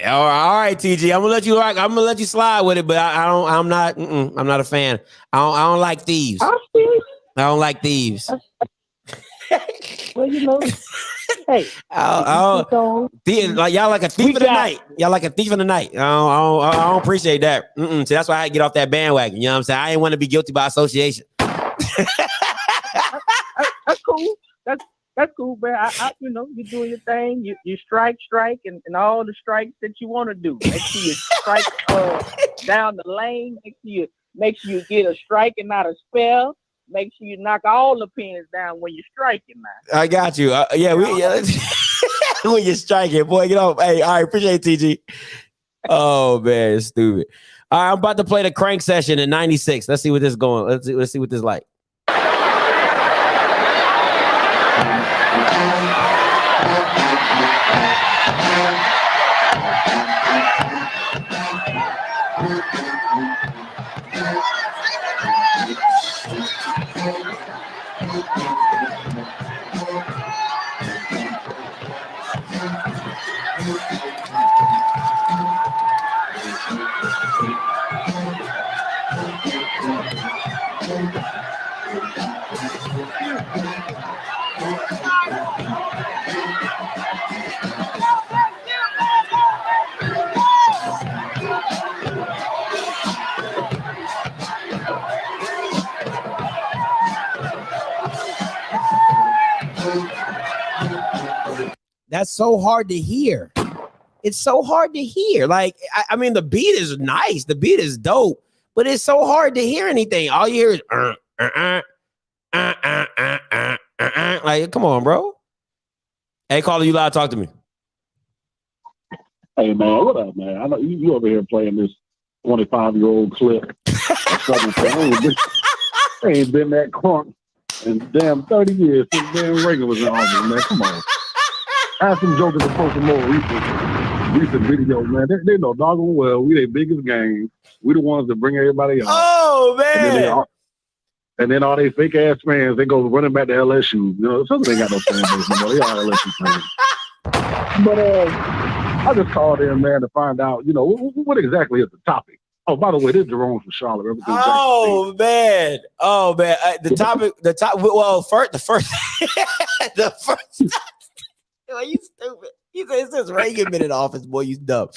E: All right, TG. I'm gonna let you rock. I'm gonna let you slide with it, but I'm not a fan. I don't like thieves. I don't like thieves.
L: Well, you know, hey,
E: like y'all like a thief in the night. Y'all like a thief in the night. I don't appreciate that. So that's why I get off that bandwagon. You know what I'm saying? I ain't want to be guilty by association.
L: That's cool. That's cool, bro. You know, you doing your thing. You strike, and all the strikes that you want to do. Make sure you strike down the lane. Make sure you get a strike and not a spell. Make sure you knock all the pins down when you're striking, man.
E: I got you. When you're striking, boy, get off. Hey, all right, appreciate it, TG. Oh man, it's stupid. All right, I'm about to play the crank session in 96. Let's see what this is going. Let's see what this is like. That's so hard to hear. It's so hard to hear. Like, I mean, the beat is nice. The beat is dope, but it's so hard to hear anything. All you hear is like, come on, bro. Hey, caller, you loud, talk to me.
U: Hey, man, what up, man? I know you over here playing this 25-year-old clip. I ain't been that crunk in damn 30 years since Dan Reagan was in office, man. Come on. Have some jokers to post some more recent videos, man. They know doggone well we their biggest gang. We the ones that bring everybody out.
E: Oh, man.
U: And then all they fake ass fans, they go running back to LSU. You know, some they got no fan base anymore. They are LSU fans. But I just called in, man, to find out, you know, what exactly is the topic. Oh, by the way, this is Jerome from Charlotte.
E: Oh, man. Oh, man. The topic. Well, the first. Oh, you stupid. He said, since Reagan been in office, boy, you dumb.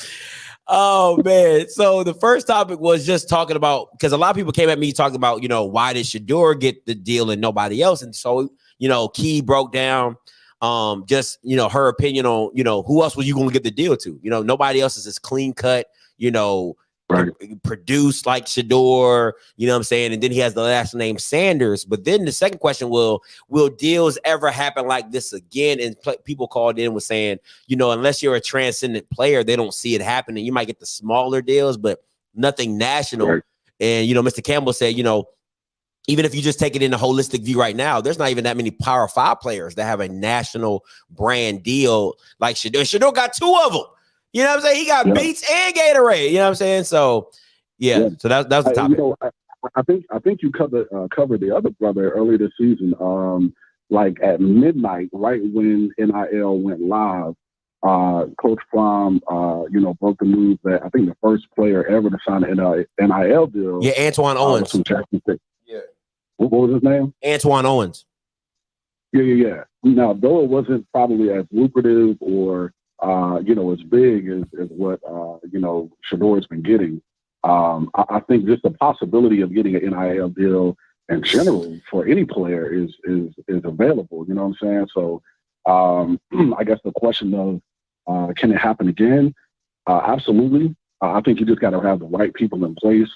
E: Oh, man. So the first topic was just talking about, because a lot of people came at me talking about, you know, why did Shedeur get the deal and nobody else? And so, you know, Key broke down just, you know, her opinion on, you know, who else was you going to get the deal to? You know, nobody else is as clean cut, you know, produced like Shedeur, you know what I'm saying? And then he has the last name Sanders. But then the second question will deals ever happen like this again? And people called in with saying, you know, unless you're a transcendent player, they don't see it happening. You might get the smaller deals, but nothing national. Right. And, you know, Mr. Campbell said, you know, even if you just take it in a holistic view right now, there's not even that many Power 5 players that have a national brand deal like Shedeur. Shedeur got 2 of them. You know what I'm saying? He got Beats and Gatorade. You know what I'm saying? So, yeah. So that was the topic.
U: You know, I think you covered the other brother earlier this season. Like at midnight, right when NIL went live, Coach Flom, you know, broke the news that I think the first player ever to sign an NIL deal.
E: Yeah, Antoine Owens.
U: From Jackson State. Yeah. What was his name?
E: Antoine Owens.
U: Yeah. Now, though it wasn't probably as lucrative or you know, as big as what, you know, Shedeur's been getting. I think just the possibility of getting an NIL deal in general for any player is available. You know what I'm saying? So I guess the question of can it happen again? Absolutely. I think you just got to have the right people in place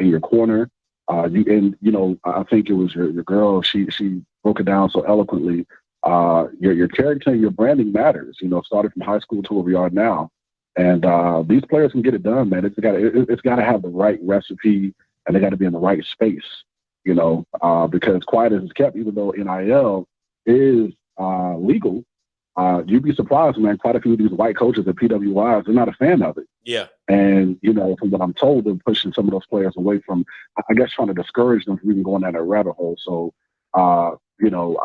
U: in your corner. You know, I think it was your girl. She broke it down so eloquently. Your character and your branding matters, you know, starting from high school to where we are now. And these players can get it done, man. It's got to have the right recipe and they got to be in the right space, you know, because quiet as it's kept, even though NIL is legal, you'd be surprised, man. Quite a few of these white coaches at PWIs, they're not a fan of it.
E: Yeah.
U: And, you know, from what I'm told, they're pushing some of those players away from, I guess, trying to discourage them from even going down that rabbit hole. So, you know,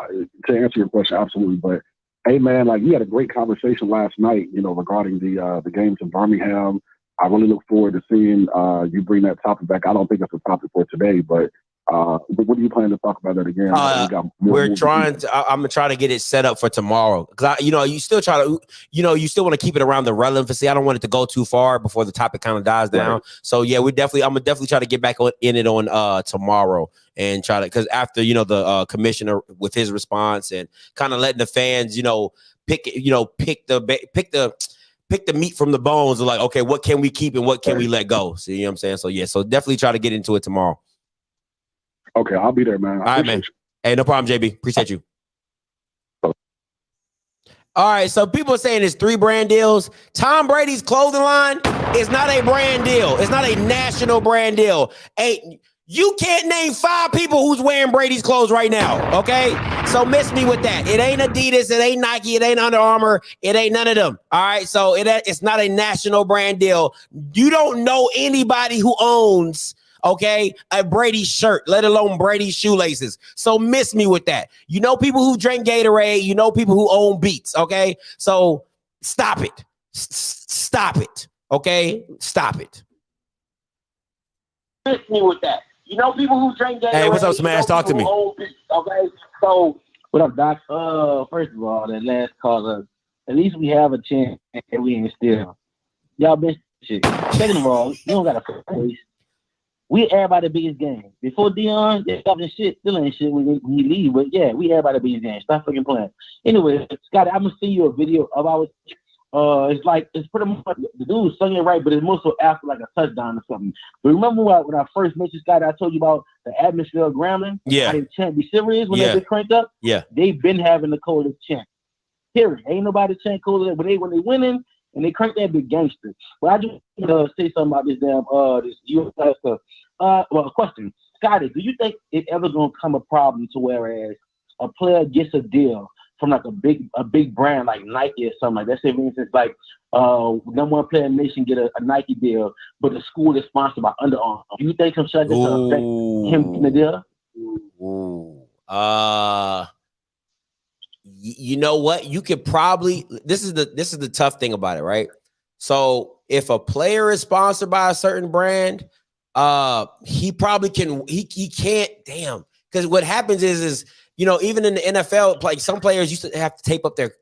U: to answer your question, absolutely. But hey, man, like we had a great conversation last night, you know, regarding the games in Birmingham. I really look forward to seeing you bring that topic back. I don't think it's a topic for today, but what are you planning to talk about that again?
E: We're trying to. I'm gonna try to get it set up for tomorrow because you know you still try to, you know, you still want to keep it around the relevancy. I don't want it to go too far before the topic kind of dies down. Right. So yeah, I'm gonna definitely try to get back in it on tomorrow and try to, because after, you know, the commissioner with his response and kind of letting the fans, you know, pick the meat from the bones of like, okay, what can we keep and what can we let go? So, you know what I'm saying? So yeah, so definitely try to get into it tomorrow.
U: Okay, I'll be there, man.
E: All right, man. Hey, no problem, JB. Appreciate you. All right, so people are saying it's 3 brand deals. Tom Brady's clothing line is not a brand deal. It's not a national brand deal. You can't name 5 people who's wearing Brady's clothes right now, okay? So miss me with that. It ain't Adidas, it ain't Nike, it ain't Under Armour, it ain't none of them, all right? So it's not a national brand deal. You don't know anybody who owns, okay, a Brady shirt, let alone Brady shoelaces. So miss me with that. You know people who drink Gatorade, you know people who own Beats, okay? So stop it. Stop it, okay? Stop it.
L: Miss me with that. You know people who drink Gatorade.
E: Hey, what's up, Smash? Talk to me.
L: Okay, so
P: what up, Doc? First of all, that last caller, at least we have a chance and we ain't still. Y'all been shit. Second of all, you don't got a place. We everybody biggest game. Before Dion, they stopping shit, still ain't shit when he leave. But yeah, we everybody biggest game. Stop fucking playing. Anyway, Scott, I'm gonna send you a video of our. It's pretty much the dude sung it right, but it's more so after like a touchdown or something. But remember when I first mentioned Scott, I told you about the atmosphere of Grambling.
E: Yeah.
P: I didn't chant be serious when they get cranked up.
E: Yeah.
P: They've been having the coldest chant. Period. Ain't nobody chant colder when they winning and they crank that big gangster. But I just want to say something about this damn this U.S. stuff. Well, a question, Scotty, do you think it ever gonna come a problem to whereas a player gets a deal from like a big brand like Nike or something like that? Say for instance, like number one player in the nation get a Nike deal, but the school is sponsored by Under Armour. Do you think some shit like this will affect him getting the deal?
E: You know what? You could probably this is the tough thing about it, right? So if a player is sponsored by a certain brand, he probably can he can't because what happens is you know, even in the NFL, like some players used to have to tape up the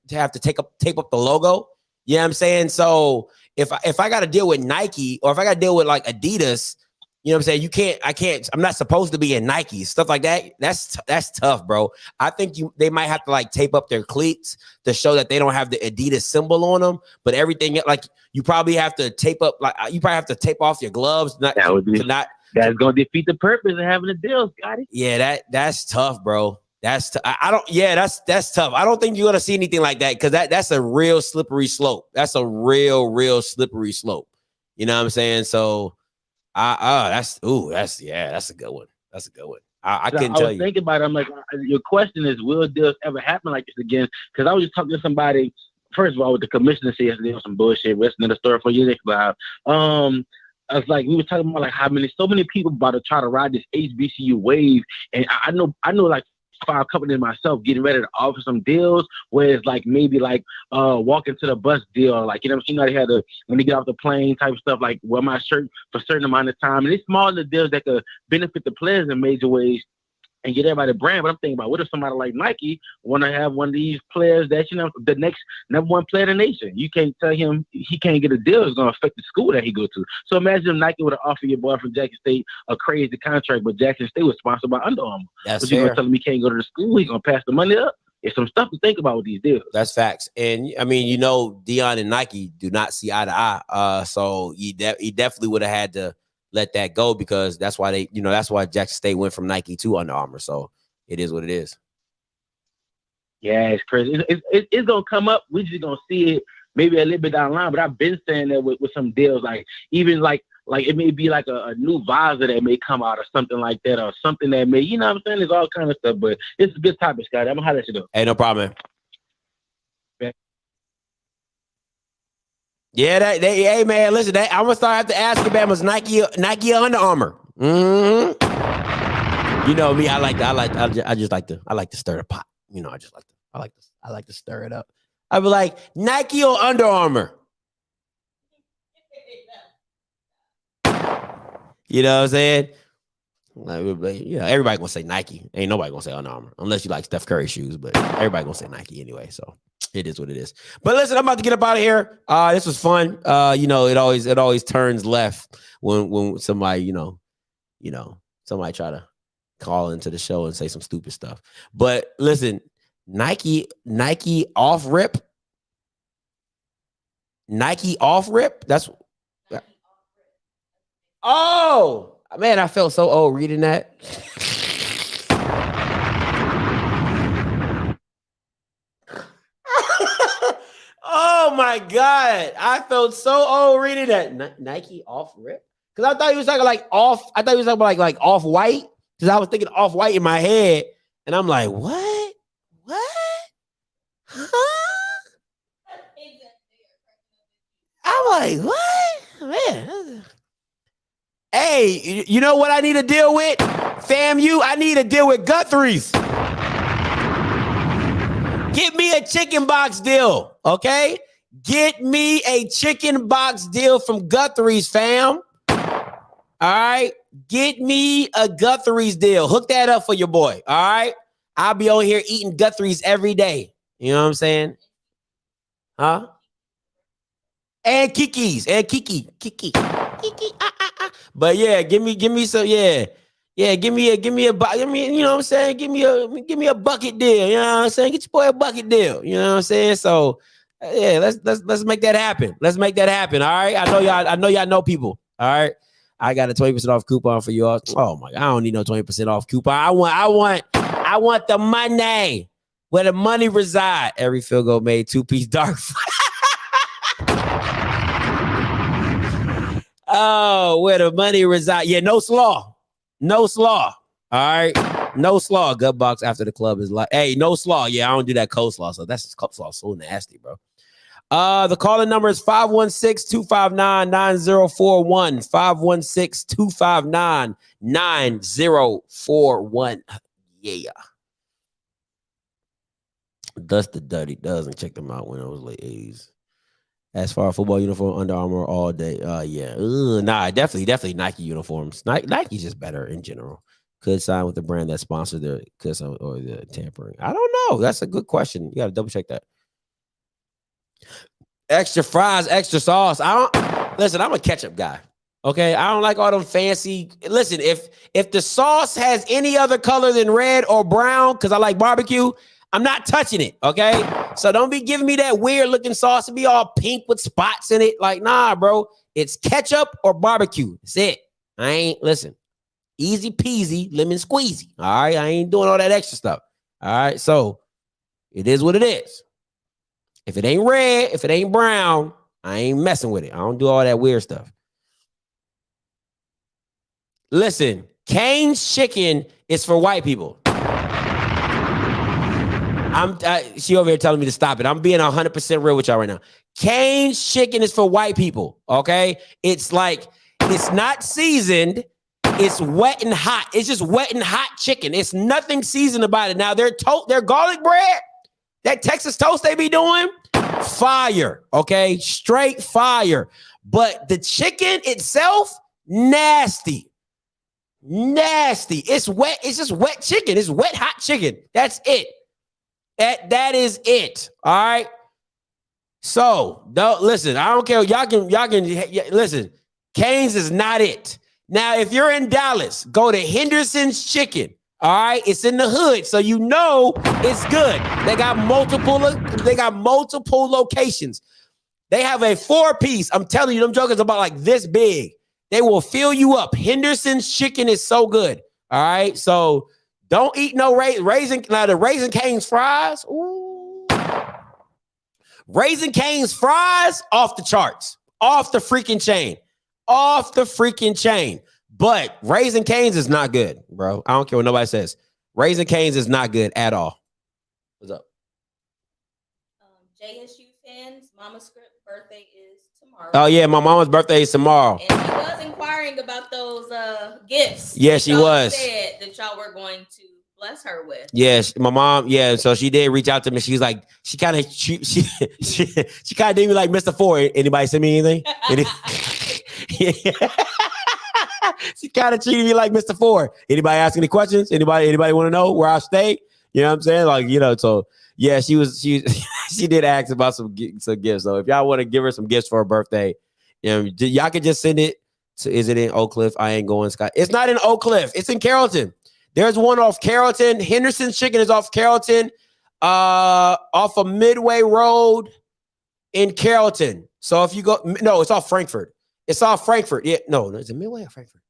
E: logo. You know what I'm saying? So if I got to deal with Nike or if I got to deal with like Adidas, you know what I'm saying? I'm not supposed to be in Nike, stuff like that. That's tough, bro. I think they might have to like tape up their cleats to show that they don't have the Adidas symbol on them, but everything like you probably have to tape up, like you probably have to tape off your gloves.
P: That's going to defeat the purpose of having a deal, Scotty.
E: Yeah, that's tough, bro. That's tough. I don't think you're gonna see anything like that because that's a real slippery slope. That's a real slippery slope. You know what I'm saying? So, that's a good one. That's a good one. I couldn't tell you.
P: I was thinking about it. I'm like, your question is, will deals ever happen like this again? Because I was just talking to somebody. First of all, with the commissioner said yesterday on some bullshit. Rest of the story for you next about. I was like, we were talking about like so many people about to try to ride this HBCU wave, and I know like 5 companies myself getting ready to offer some deals where it's like maybe like walking to the bus deal, like you know they had to when they get off the plane type of stuff, like wear my shirt for a certain amount of time, and it's small little deals that could benefit the players in major ways and get everybody brand. But I'm thinking about what if somebody like Nike want to have one of these players that the next number one player in the nation. You can't tell him he can't get a deal. It's going to affect the school that he go to. So imagine if Nike would have offered your boy from Jackson State a crazy contract, but Jackson State was sponsored by Under Armour.
E: That's
P: fair. You're going to tell him he can't go to the school. He's going to pass the money up. It's some stuff to think about with these deals.
E: That's facts. And I mean, you know, Dion and Nike do not see eye to eye. So he definitely would have had to let that go because that's why that's why Jackson State went from Nike to Under Armour. So it is what it is.
P: Yeah, it's crazy. It's gonna come up. We're just gonna see it maybe a little bit down the line. But I've been saying that with some deals, like even like it may be like a new visor that may come out or something like that, or something that may, you know what I'm saying? There's all kind of stuff. But it's a good topic, Scott. I'm gonna holler at you though.
E: Hey, no problem, man. Yeah, hey man, listen, I'm gonna start have to ask you, man, was Nike or Under Armour? Mm-hmm. You know me, I like to stir the pot. You know, I like to stir it up. I'd be like, Nike or Under Armour? You know what I'm saying? Like, you know, everybody gonna say Nike. Ain't nobody gonna say Under Armour unless you like Steph Curry shoes, but everybody gonna say Nike anyway. So it is what it is. But listen, I'm about to get up out of here. This was fun. You know, it always turns left when somebody, somebody try to call into the show and say some stupid stuff. But listen, Nike off rip. That's oh man, I felt so old reading that. Oh my God. I felt so old reading that. Nike off rip. Because I thought he was talking like off. I thought he was talking like off white. Because I was thinking off white in my head. And I'm like, what? Huh? I'm like, what? Man. Hey, you know what I need to deal with? I need to deal with Guthrie's. Get me a chicken box deal, okay? Get me a chicken box deal from Guthrie's, fam. All right? Get me a Guthrie's deal. Hook that up for your boy. All right. I'll be over here eating Guthrie's every day. You know what I'm saying? Huh? And Kiki's. And Kiki. But yeah, give me some, yeah. Yeah, give me a, you know what I'm saying? Give me a bucket deal. You know what I'm saying? Get your boy a bucket deal. You know what I'm saying? So yeah, let's make that happen. Let's make that happen. All right. I know y'all know people. All right. I got a 20% off coupon for you all. Oh my God, I don't need no 20% off coupon. I want the money. Where the money reside. Every field goal made, 2-piece dark. Oh, where the money reside. Yeah, no slaw. No slaw. All right. No slaw. Gut box after the club is like, hey, no slaw. Yeah, I don't do that coleslaw. So that's coleslaw so nasty, bro. The calling number is 516-259-9041. 516-259-9041. Yeah. Dust the Dirty Dozen. Check them out when it was late 80s. As far as football uniform, Under Armour all day. Yeah. Nah, definitely Nike uniforms. Nike's just better in general. Could sign with the brand that sponsored or the tampering. I don't know. That's a good question. You got to double check that. Extra fries, extra sauce. Listen, I'm a ketchup guy. Okay. I don't like all them fancy. Listen, if the sauce has any other color than red or brown, because I like barbecue, I'm not touching it, okay? So don't be giving me that weird looking sauce to be all pink with spots in it. Like, nah, bro. It's ketchup or barbecue. That's it. Listen, easy peasy, lemon squeezy. All right? I ain't doing all that extra stuff. All right? So it is what it is. If it ain't red, if it ain't brown, I ain't messing with it. I don't do all that weird stuff. Listen, Cane's chicken is for white people. She over here telling me to stop it. I'm being 100% real with y'all right now. Cane's chicken is for white people, okay? It's like, it's not seasoned. It's wet and hot. It's just wet and hot chicken. It's nothing seasoned about it. Now, their garlic bread, that Texas toast they be doing, fire, okay? Straight fire. But the chicken itself, nasty. Nasty. It's wet. It's just wet chicken. It's wet, hot chicken. That's it. That is it. All right. So don't listen. I don't care. Y'all can listen. Cane's is not it. Now, if you're in Dallas, go to Henderson's Chicken. All right. It's in the hood. So you know it's good. They got multiple locations. They have a 4-piece. I'm telling you, them jokers about like this big. They will fill you up. Henderson's Chicken is so good. All right. So don't eat no Raising Cane's fries. Ooh. Raising Cane's fries off the charts. Off the freaking chain. Off the freaking chain. But Raising Cane's is not good, bro. I don't care what nobody says. Raising Cane's is not good at all. What's up?
R: JSU fans, OFFScript birthday is tomorrow.
E: Oh, yeah. My mama's birthday is tomorrow.
R: And she was inquiring about those gifts.
E: Yeah, she was.
R: Said that y'all were going to bless her with.
E: Yes, my mom. Yeah, so she did reach out to me. She's like, she kind of did me like Mr. Ford. Anybody send me anything? She kind of treated me like Mr. Ford. Anybody ask any questions? Anybody want to know where I stay? You know what I'm saying? Like, you know, so yeah, she did ask about some gifts. So if y'all want to give her some gifts for her birthday, you know, y'all can just send it to, is it in Oak Cliff? I ain't going, Scott. It's not in Oak Cliff. It's in Carrollton. There's one off Carrollton. Henderson's Chicken is off Carrollton, off of Midway Road in Carrollton. So if you go, no, it's off Frankfurt. It's off Frankfurt. Yeah, no, is it Midway or Frankfurt?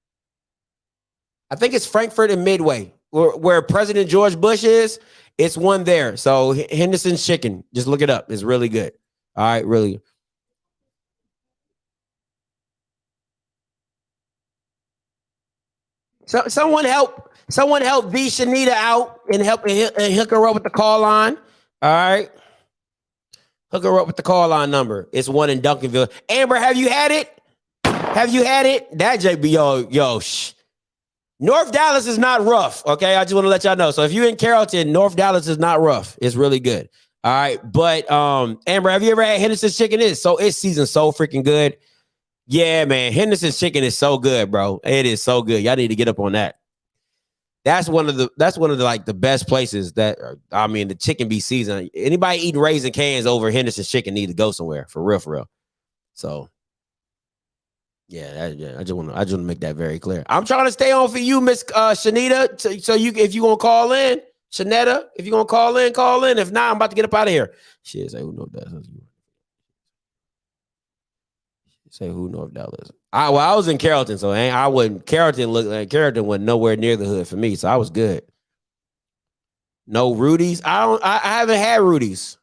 E: I think it's Frankfurt and Midway, where President George Bush is. It's one there. So Henderson's Chicken, just look it up. It's really good. All right, really. So someone help V Shanita out and hook her up with the call line. All right. Hook her up with the call line number. It's one in Duncanville. Amber, have you had it? Have you had it? That JB, yo, shh. North Dallas is not rough. Okay. I just want to let y'all know. So if you're in Carrollton, North Dallas is not rough. It's really good. All right. But Amber, have you ever had Henderson's Chicken? It's seasoned so freaking good. Yeah, man. Henderson's chicken is so good, bro. It is so good. Y'all need to get up on that. That's one of the like the best places that the chicken be seasoned. Anybody eating Raisin Cans over Henderson's chicken need to go somewhere for real. So I just want to make that very clear. I'm trying to stay on for you, Miss Shanita. So if you gonna call in, Shanetta, if you gonna call in. If not, I'm about to get up out of here. Shit, say who know that? Say who know if that is. I was in Carrollton, so I wouldn't. Carrollton wasn't nowhere near the hood for me, so I was good. No Rudy's. I haven't had Rudy's.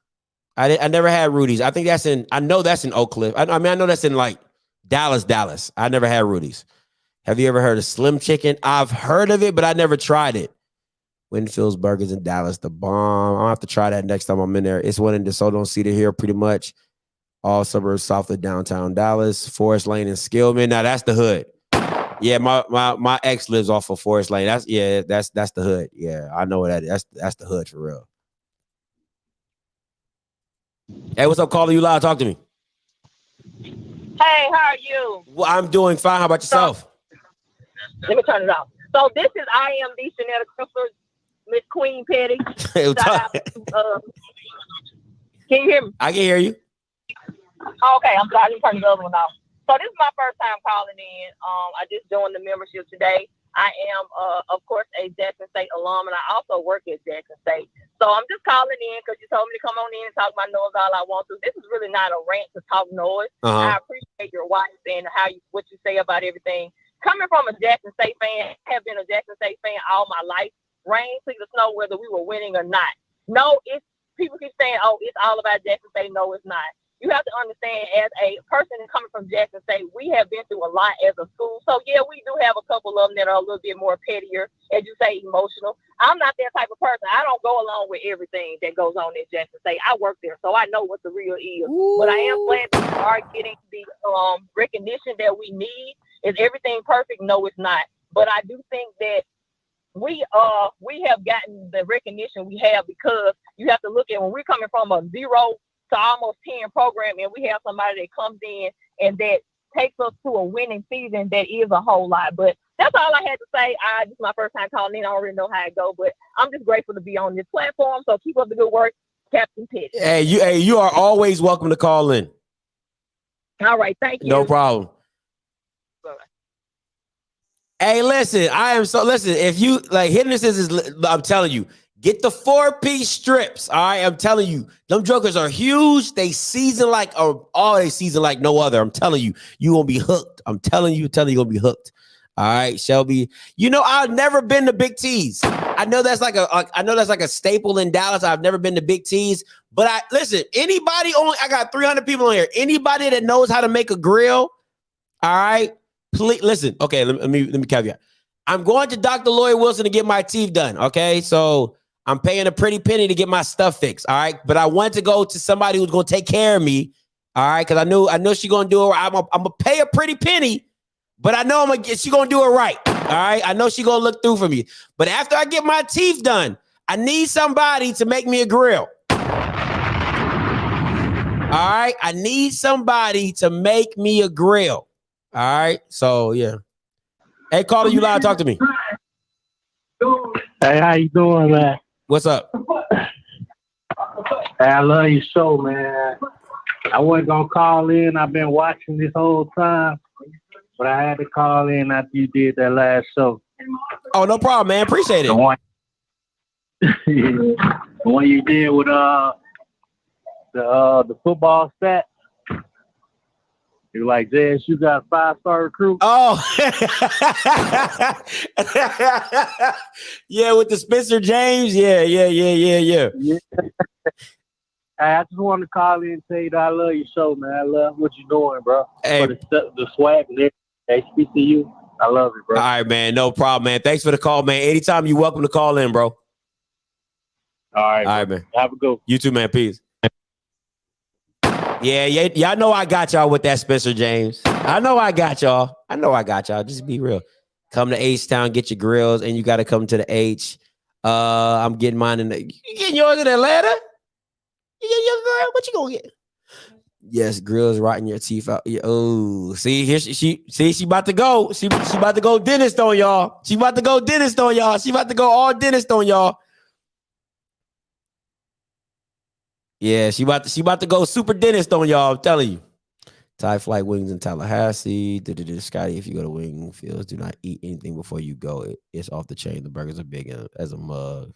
E: I never had Rudy's. I think I know that's in Oak Cliff. I know that's in like Dallas. I never had Rudy's. Have you ever heard of Slim Chicken? I've heard of it, but I never tried it. Winfield's Burgers in Dallas, the bomb. I'll have to try that next time I'm in there. It's one in DeSoto and Cedar Hill, pretty much. All suburbs south of downtown Dallas, Forest Lane and Skillman. Now that's the hood. Yeah, my ex lives off of Forest Lane. That's the hood. Yeah, I know what that is. That's the hood for real. Hey, what's up, caller? You loud? Talk to me.
A: Hey, how are you?
E: Well, I'm doing fine. How about yourself?
A: Let me turn it off. So this is the Shanetta Crystal, Miss Queen Petty. Shout out to, can you hear me?
E: I can hear you.
A: Okay, I'm sorry. Let me turn the other one off. So this is my first time calling in. I just joined the membership today. I am, of course, a Jackson State alum, and I also work at Jackson State. So I'm just calling in because you told me to come on in and talk my noise all I want to. This is really not a rant to talk noise. I appreciate your wife and what you say about everything. Coming from a Jackson State fan, I have been a Jackson State fan all my life. Rain, sleet, or snow, whether we were winning or not. No, people keep saying, oh, it's all about Jackson State. No, it's not. You have to understand, as a person coming from Jackson State, we have been through a lot as a school. So, yeah, we do have a couple of them that are a little bit more pettier, as you say, emotional. I'm not that type of person. I don't go along with everything that goes on at Jackson State. I work there, so I know what the real is. Ooh. But I am glad that we are getting the recognition that we need. Is everything perfect? No, it's not. But I do think that we have gotten the recognition we have because you have to look at when we're coming from a 0 to almost 10 program, and we have somebody that comes in and that takes us to a winning season. That is a whole lot. But that's all I had to say. This is my first time calling in. I already know how it goes, but I'm just grateful to be on this platform. So keep up the good work, Captain Petty.
E: Hey, you are always welcome to call in.
A: All right, thank you.
E: No problem.
A: Bye-bye.
E: Hey, listen, if you like Henderson's I'm telling you, get the 4-piece strips. All right. I'm telling you, them jokers are huge. They season like no other. I'm telling you, you're gonna be hooked. I'm telling you, you're gonna be hooked. All right, Shelby. I've never been to Big T's. I know that's like a staple in Dallas. I've never been to Big T's. But I got 300 people on here. Anybody that knows how to make a grill, all right, please listen. Okay, let me caveat. I'm going to Dr. Lloyd Wilson to get my teeth done. Okay, so I'm paying a pretty penny to get my stuff fixed. All right, but I wanted to go to somebody who's going to take care of me. All right, because I know she's going to do it. I'm gonna pay a pretty penny, but I know she's going to do it right. All right, I know she's going to look through for me. But after I get my teeth done, I need somebody to make me a grill. All right, I need somebody to make me a grill. All right, so yeah. Hey, caller, you live? Talk to me.
V: Hey, how you doing, man?
E: What's up?
V: Hey, I love your show, man. I wasn't gonna call in. I've been watching this whole time, but I had to call in after you did that last show.
E: Oh, no problem, man. Appreciate it.
V: The one you did with the football stats. You're like, Jess, you got a 5-star recruit?
E: Oh. Yeah, with the Spencer James. Yeah.
V: I just wanted to call in and tell you that I love your show, man. I love what you're doing, bro.
E: Hey.
V: For the swag and HBCU, I love it, bro.
E: All right, man. No problem, man. Thanks for the call, man. Anytime you're welcome to call in, bro.
V: All right,
E: man.
V: Have a good one.
E: You too, man. Peace. Yeah, y'all know I got y'all with that Spencer James. I know I got y'all. Just be real. Come to H-Town, get your grills, and you got to come to the H. I'm getting mine you getting yours in Atlanta? You getting your girl? What you gonna get? Yes, grills rotting your teeth out. Oh, see here she about to go. She about to go dentist on y'all. She about to go dentist on y'all. She about to go all dentist on y'all. Yeah, she about to go super dentist on y'all. I'm telling you. Thai flight wings in Tallahassee. Scotty, if you go to Wingfields, do not eat anything before you go. It's off the chain. The burgers are big as a mug.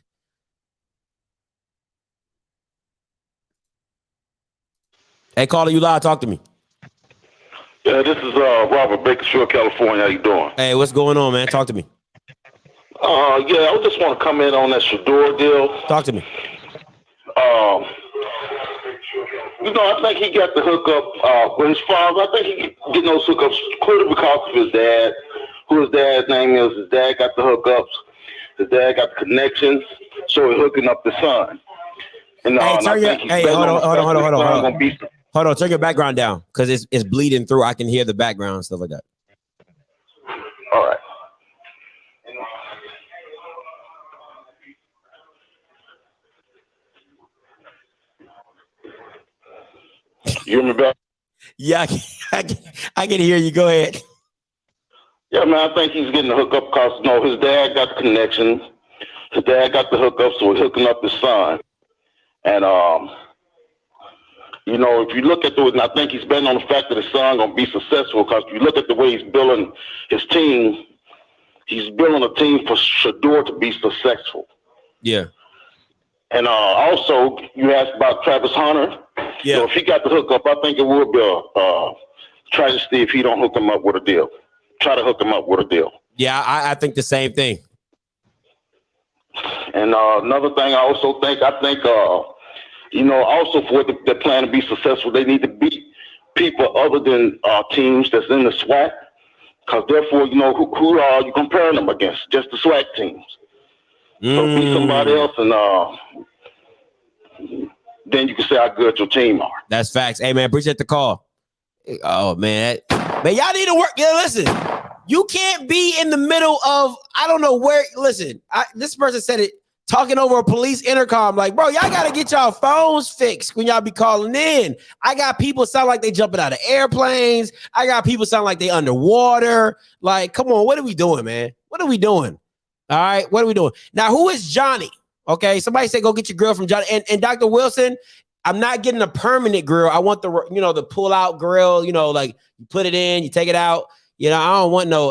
E: Hey, caller, you live? Talk to me.
C: Yeah, this is Robert, Bakersfield, California. How you doing?
E: Hey, what's going on, man? Talk to me.
C: Yeah, I just want to comment on that Shedeur deal.
E: Talk to me.
C: I think he got the hookup. When his father, I think he getting those hookups clearly because of his dad. Who his dad's name is? His dad got the hookups. His dad got the connections, so he's hooking up the son. And,
E: Hold on, turn your background down because it's bleeding through. I can hear the background and stuff like that.
C: All right. You hear me, Bill?
E: Yeah, I can hear you. Go ahead.
C: Yeah, man, I think he's getting the hookup because his dad got the connections. His dad got the hookup, so he's hooking up his son. And if you look at I think he's betting on the fact that his son gonna be successful because if you look at the way he's building his team, he's building a team for Shedeur to be successful.
E: Yeah.
C: And also, you asked about Travis Hunter.
E: Yeah.
C: So if he got the hookup, I think it would be a tragedy if he don't hook him up with a deal. Try to hook him up with a deal.
E: Yeah, I think the same thing.
C: And another thing I think, also for their plan to be successful, they need to beat people other than teams that's in the SWAC. Because therefore, who are you comparing them against? Just the SWAC teams. So beat somebody else and then you can say how good your team are.
E: That's facts. Hey, man, appreciate the call. Oh, man. Man, y'all need to work. Yeah, listen. You can't be in the middle of, I don't know where. Listen, this person said it, talking over a police intercom. Like, bro, y'all got to get y'all phones fixed when y'all be calling in. I got people sound like they jumping out of airplanes. I got people sound like they underwater. Like, come on, what are we doing, man? What are we doing? All right, what are we doing? Now, who is Johnny? Okay, somebody say go get your grill from Johnny. And Dr. Wilson, I'm not getting a permanent grill. I want the pull-out grill, like you put it in, you take it out. I don't want no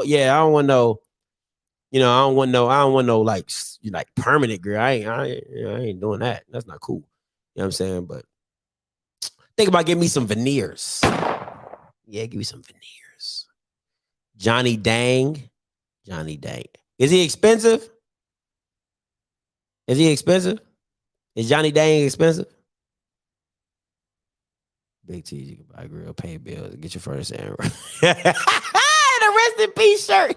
E: like permanent grill. I ain't doing that. That's not cool. You know what I'm saying? But think about getting me some veneers. Yeah, give me some veneers. Johnny Dang. Is he expensive? Is Johnny Dang expensive? Big T, you can buy a grill, pay bills, get your furnace in. And a rest in peace shirt.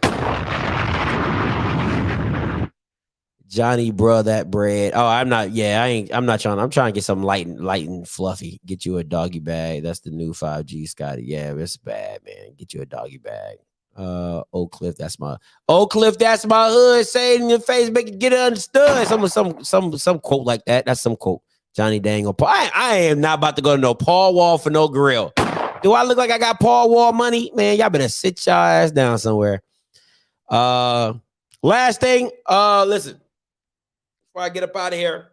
E: Johnny, bro, that bread. Oh, I'm not trying. I'm trying to get something light and fluffy. Get you a doggy bag. That's the new 5G, Scotty. Yeah, it's bad, man. Get you a doggy bag. Oak Cliff, that's my hood. Say it in your face, make it get it understood. Some quote like that. That's some quote. Johnny Dang or Paul. I am not about to go to no Paul Wall for no grill. Do I look like I got Paul Wall money? Man, y'all better sit your ass down somewhere. Last thing, listen, before I get up out of here,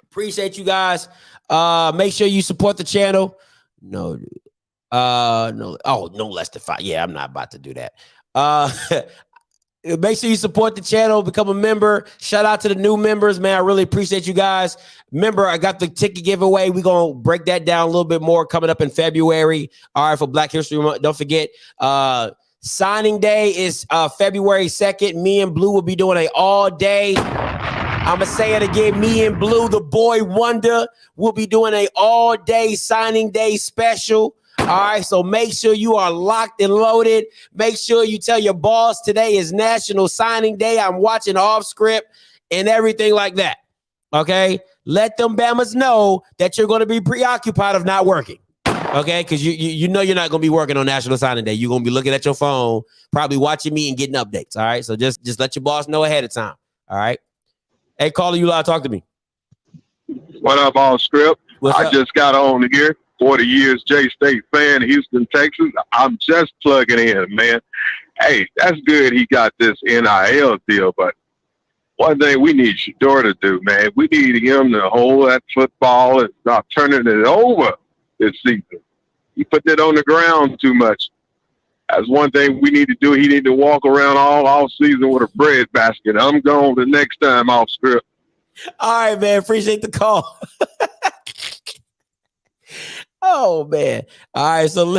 E: appreciate you guys. Make sure you support the channel. No less than 5. Yeah, I'm not about to do that. Make sure you support the channel, become a member. Shout out to the new members, man. I really appreciate you guys. Remember, I got the ticket giveaway. We're going to break that down a little bit more coming up in February. All right, for Black History Month. Don't forget, signing day is February 2nd. Me and Blue will be doing an all day. I'm going to say it again. Me and Blue, the boy wonder, will be doing an all day signing day special. All right, so make sure you are locked and loaded. Make sure you tell your boss today is National Signing Day. I'm watching OFFScript and everything like that. Okay, let them Bamas know that you're going to be preoccupied of not working. Okay, because you know you're not going to be working on National Signing Day. You're going to be looking at your phone, probably watching me and getting updates. All right, so just let your boss know ahead of time. All right. Hey, caller, you live. Talk to me.
Q: What up, OFFScript? I just got on here. 40 years J-State fan, Houston, Texas. I'm just plugging in, man. Hey, that's good he got this NIL deal, but one thing we need Shedeur to do, man, we need him to hold that football and stop turning it over this season. He put it on the ground too much. That's one thing we need to do. He need to walk around all season with a bread basket. I'm going the next time off script.
E: All right, man. Appreciate the call. Oh, man. All right. So,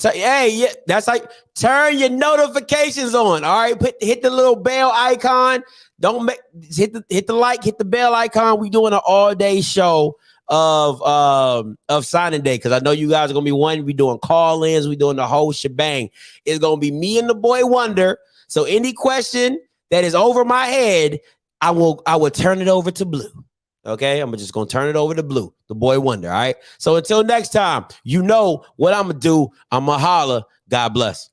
E: hey, yeah, that's like turn your notifications on. All right. Hit the little bell icon. Hit the like, hit the bell icon. We doing an all-day show of signing day, because I know you guys are gonna be wanting. We doing call-ins, we doing the whole shebang. It's gonna be me and the boy Wonder. So any question that is over my head, I will turn it over to Blue. Okay, I'm just gonna turn it over to Blue, the boy Wonder. All right. So until next time, you know what I'm gonna do. I'm gonna holler. God bless.